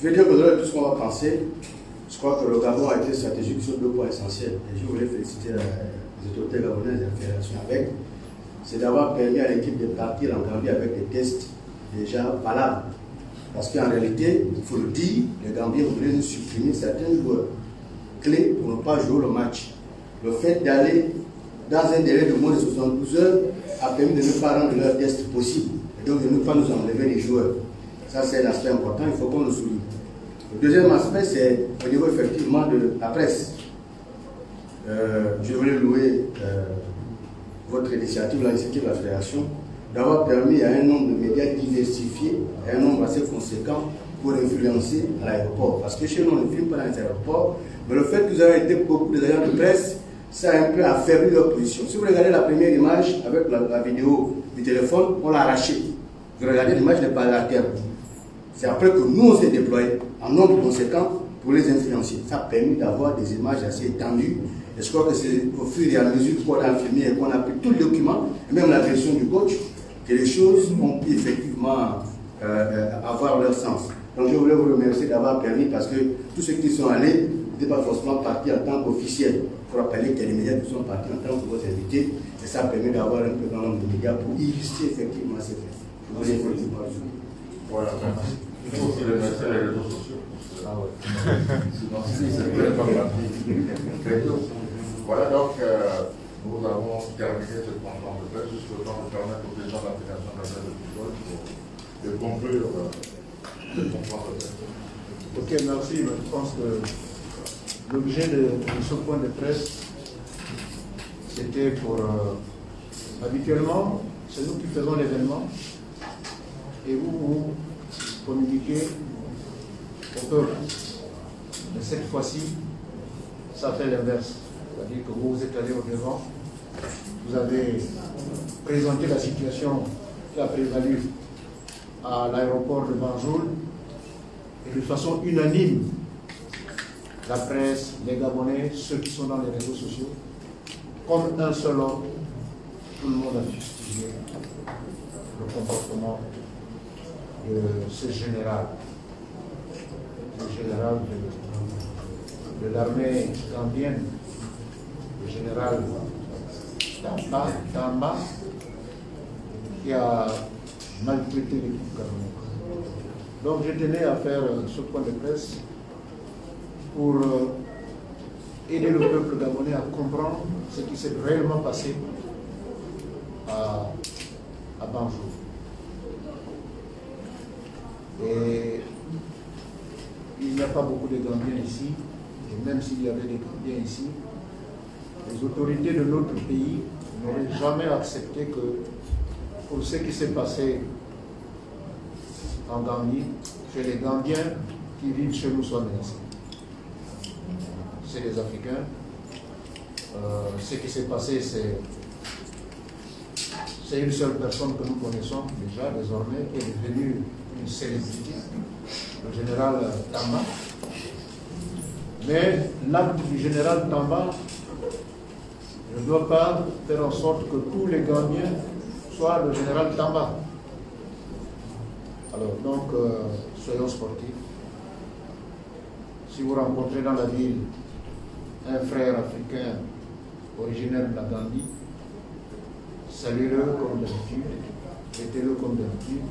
Je vais dire qu'au-delà de tout ce qu'on va penser, je crois que le Gabon a été stratégique sur 2 points essentiels. Et je voulais féliciter les autorités gabonaises et la fédération avec. C'est d'avoir permis à l'équipe de partir en Gambie avec des tests déjà valables. Parce qu'en réalité, il faut le dire, les Gambiens voulaient nous supprimer certains joueurs clés pour ne pas jouer le match. Le fait d'aller dans un délai de moins de 72 heures a permis de ne pas rendre leur test possible. Et donc de ne pas nous enlever les joueurs. Ça, c'est un aspect important, il faut qu'on le souligne. Le deuxième aspect, c'est au niveau effectivement de la presse. Je voulais louer votre initiative, l'initiative de la Fédération, d'avoir permis à un nombre de médias diversifiés, à un nombre assez conséquent, pour influencer à l'aéroport. Parce que chez nous, on ne filme pas dans les aéroports, mais le fait que vous avez été beaucoup des agents de presse, ça a un peu affaibli leur position. Si vous regardez la première image avec la vidéo du téléphone, on l'a arrachée. Vous regardez l'image, n'est pas à la terre. C'est après que nous, on s'est déployés en nombre conséquent pour les influencer. Ça a permis d'avoir des images assez étendues. Et je crois que c'est au fur et à mesure qu'on a filmé et qu'on a pris tout le document, et même la version du coach, que les choses ont pu effectivement avoir leur sens. Donc je voulais vous remercier d'avoir permis, parce que tous ceux qui sont allés n'étaient pas forcément partis en tant qu'officiels. Il faut rappeler qu'il y a des médias qui sont partis en tant que vos invités, et ça a permis d'avoir un peu grand nombre de médias pour illustrer effectivement ces faits. Je vous remercie. Voilà, merci. Il faut aussi remercier les réseaux sociaux. Ah ouais. Sinon, c'est pas pratique. Voilà, donc nous avons terminé cette conférence de presse, juste le temps de permettre au président de la Fédération nationale de football de conclure cette conférence de presse. Ok, merci. Je pense que l'objet de ce point de presse, c'était pour... habituellement, c'est nous qui faisons l'événement et vous communiquez au peuple. Mais cette fois-ci, ça fait l'inverse. C'est-à-dire que vous êtes allé au devant, vous avez présenté la situation qui a prévalu à l'aéroport de Banjul, et de façon unanime, la presse, les Gabonais, ceux qui sont dans les réseaux sociaux, comme un seul homme, tout le monde a fustigé le comportement de ce général, de l'armée gambienne, le général Tamba, qui a maltraité l'équipe gabonaise. Donc je tenais à faire ce point de presse pour aider le peuple gabonais à comprendre ce qui s'est réellement passé à Banjul. Et il n'y a pas beaucoup de Gambiens ici, et même s'il y avait des Gambiens ici, les autorités de notre pays n'auraient jamais accepté que pour ce qui s'est passé en Gambie, que les Gambiens qui vivent chez nous soient menacés. C'est des Africains, Ce qui s'est passé, c'est une seule personne que nous connaissons déjà désormais, qui est devenue une célébrité, le général Tamba. Mais l'acte du général Tamba ne doit pas faire en sorte que tous les Gambiens soient le général Tamba. Alors donc, soyons sportifs. Si vous rencontrez dans la ville un frère africain originaire de la Gambie, saluez-le comme d'habitude, traitez-le comme d'habitude.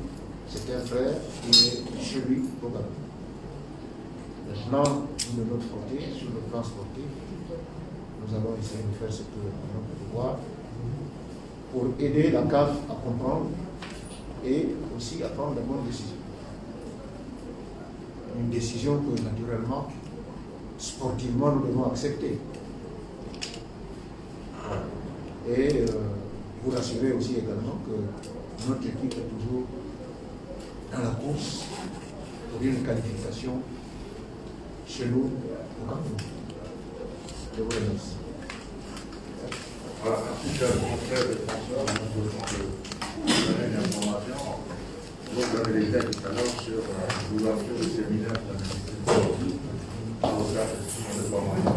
C'est un frère qui est chez lui au Gabon. Maintenant, de notre côté, sur le plan sportif, nous allons essayer de faire ce que nous pouvons pouvoir pour aider la CAF à comprendre et aussi à prendre la bonne décision. Une décision que naturellement, sportivement, nous devons accepter. Et vous rassurer aussi également que notre équipe est toujours dans la course pour une qualification chez nous au Cameroun. Je vous remercie. Voilà, merci cher confrère de François. Vous avez une information. Vous avez les textes tout à l'heure sur l'ouverture du séminaire de la ministre de la Justice.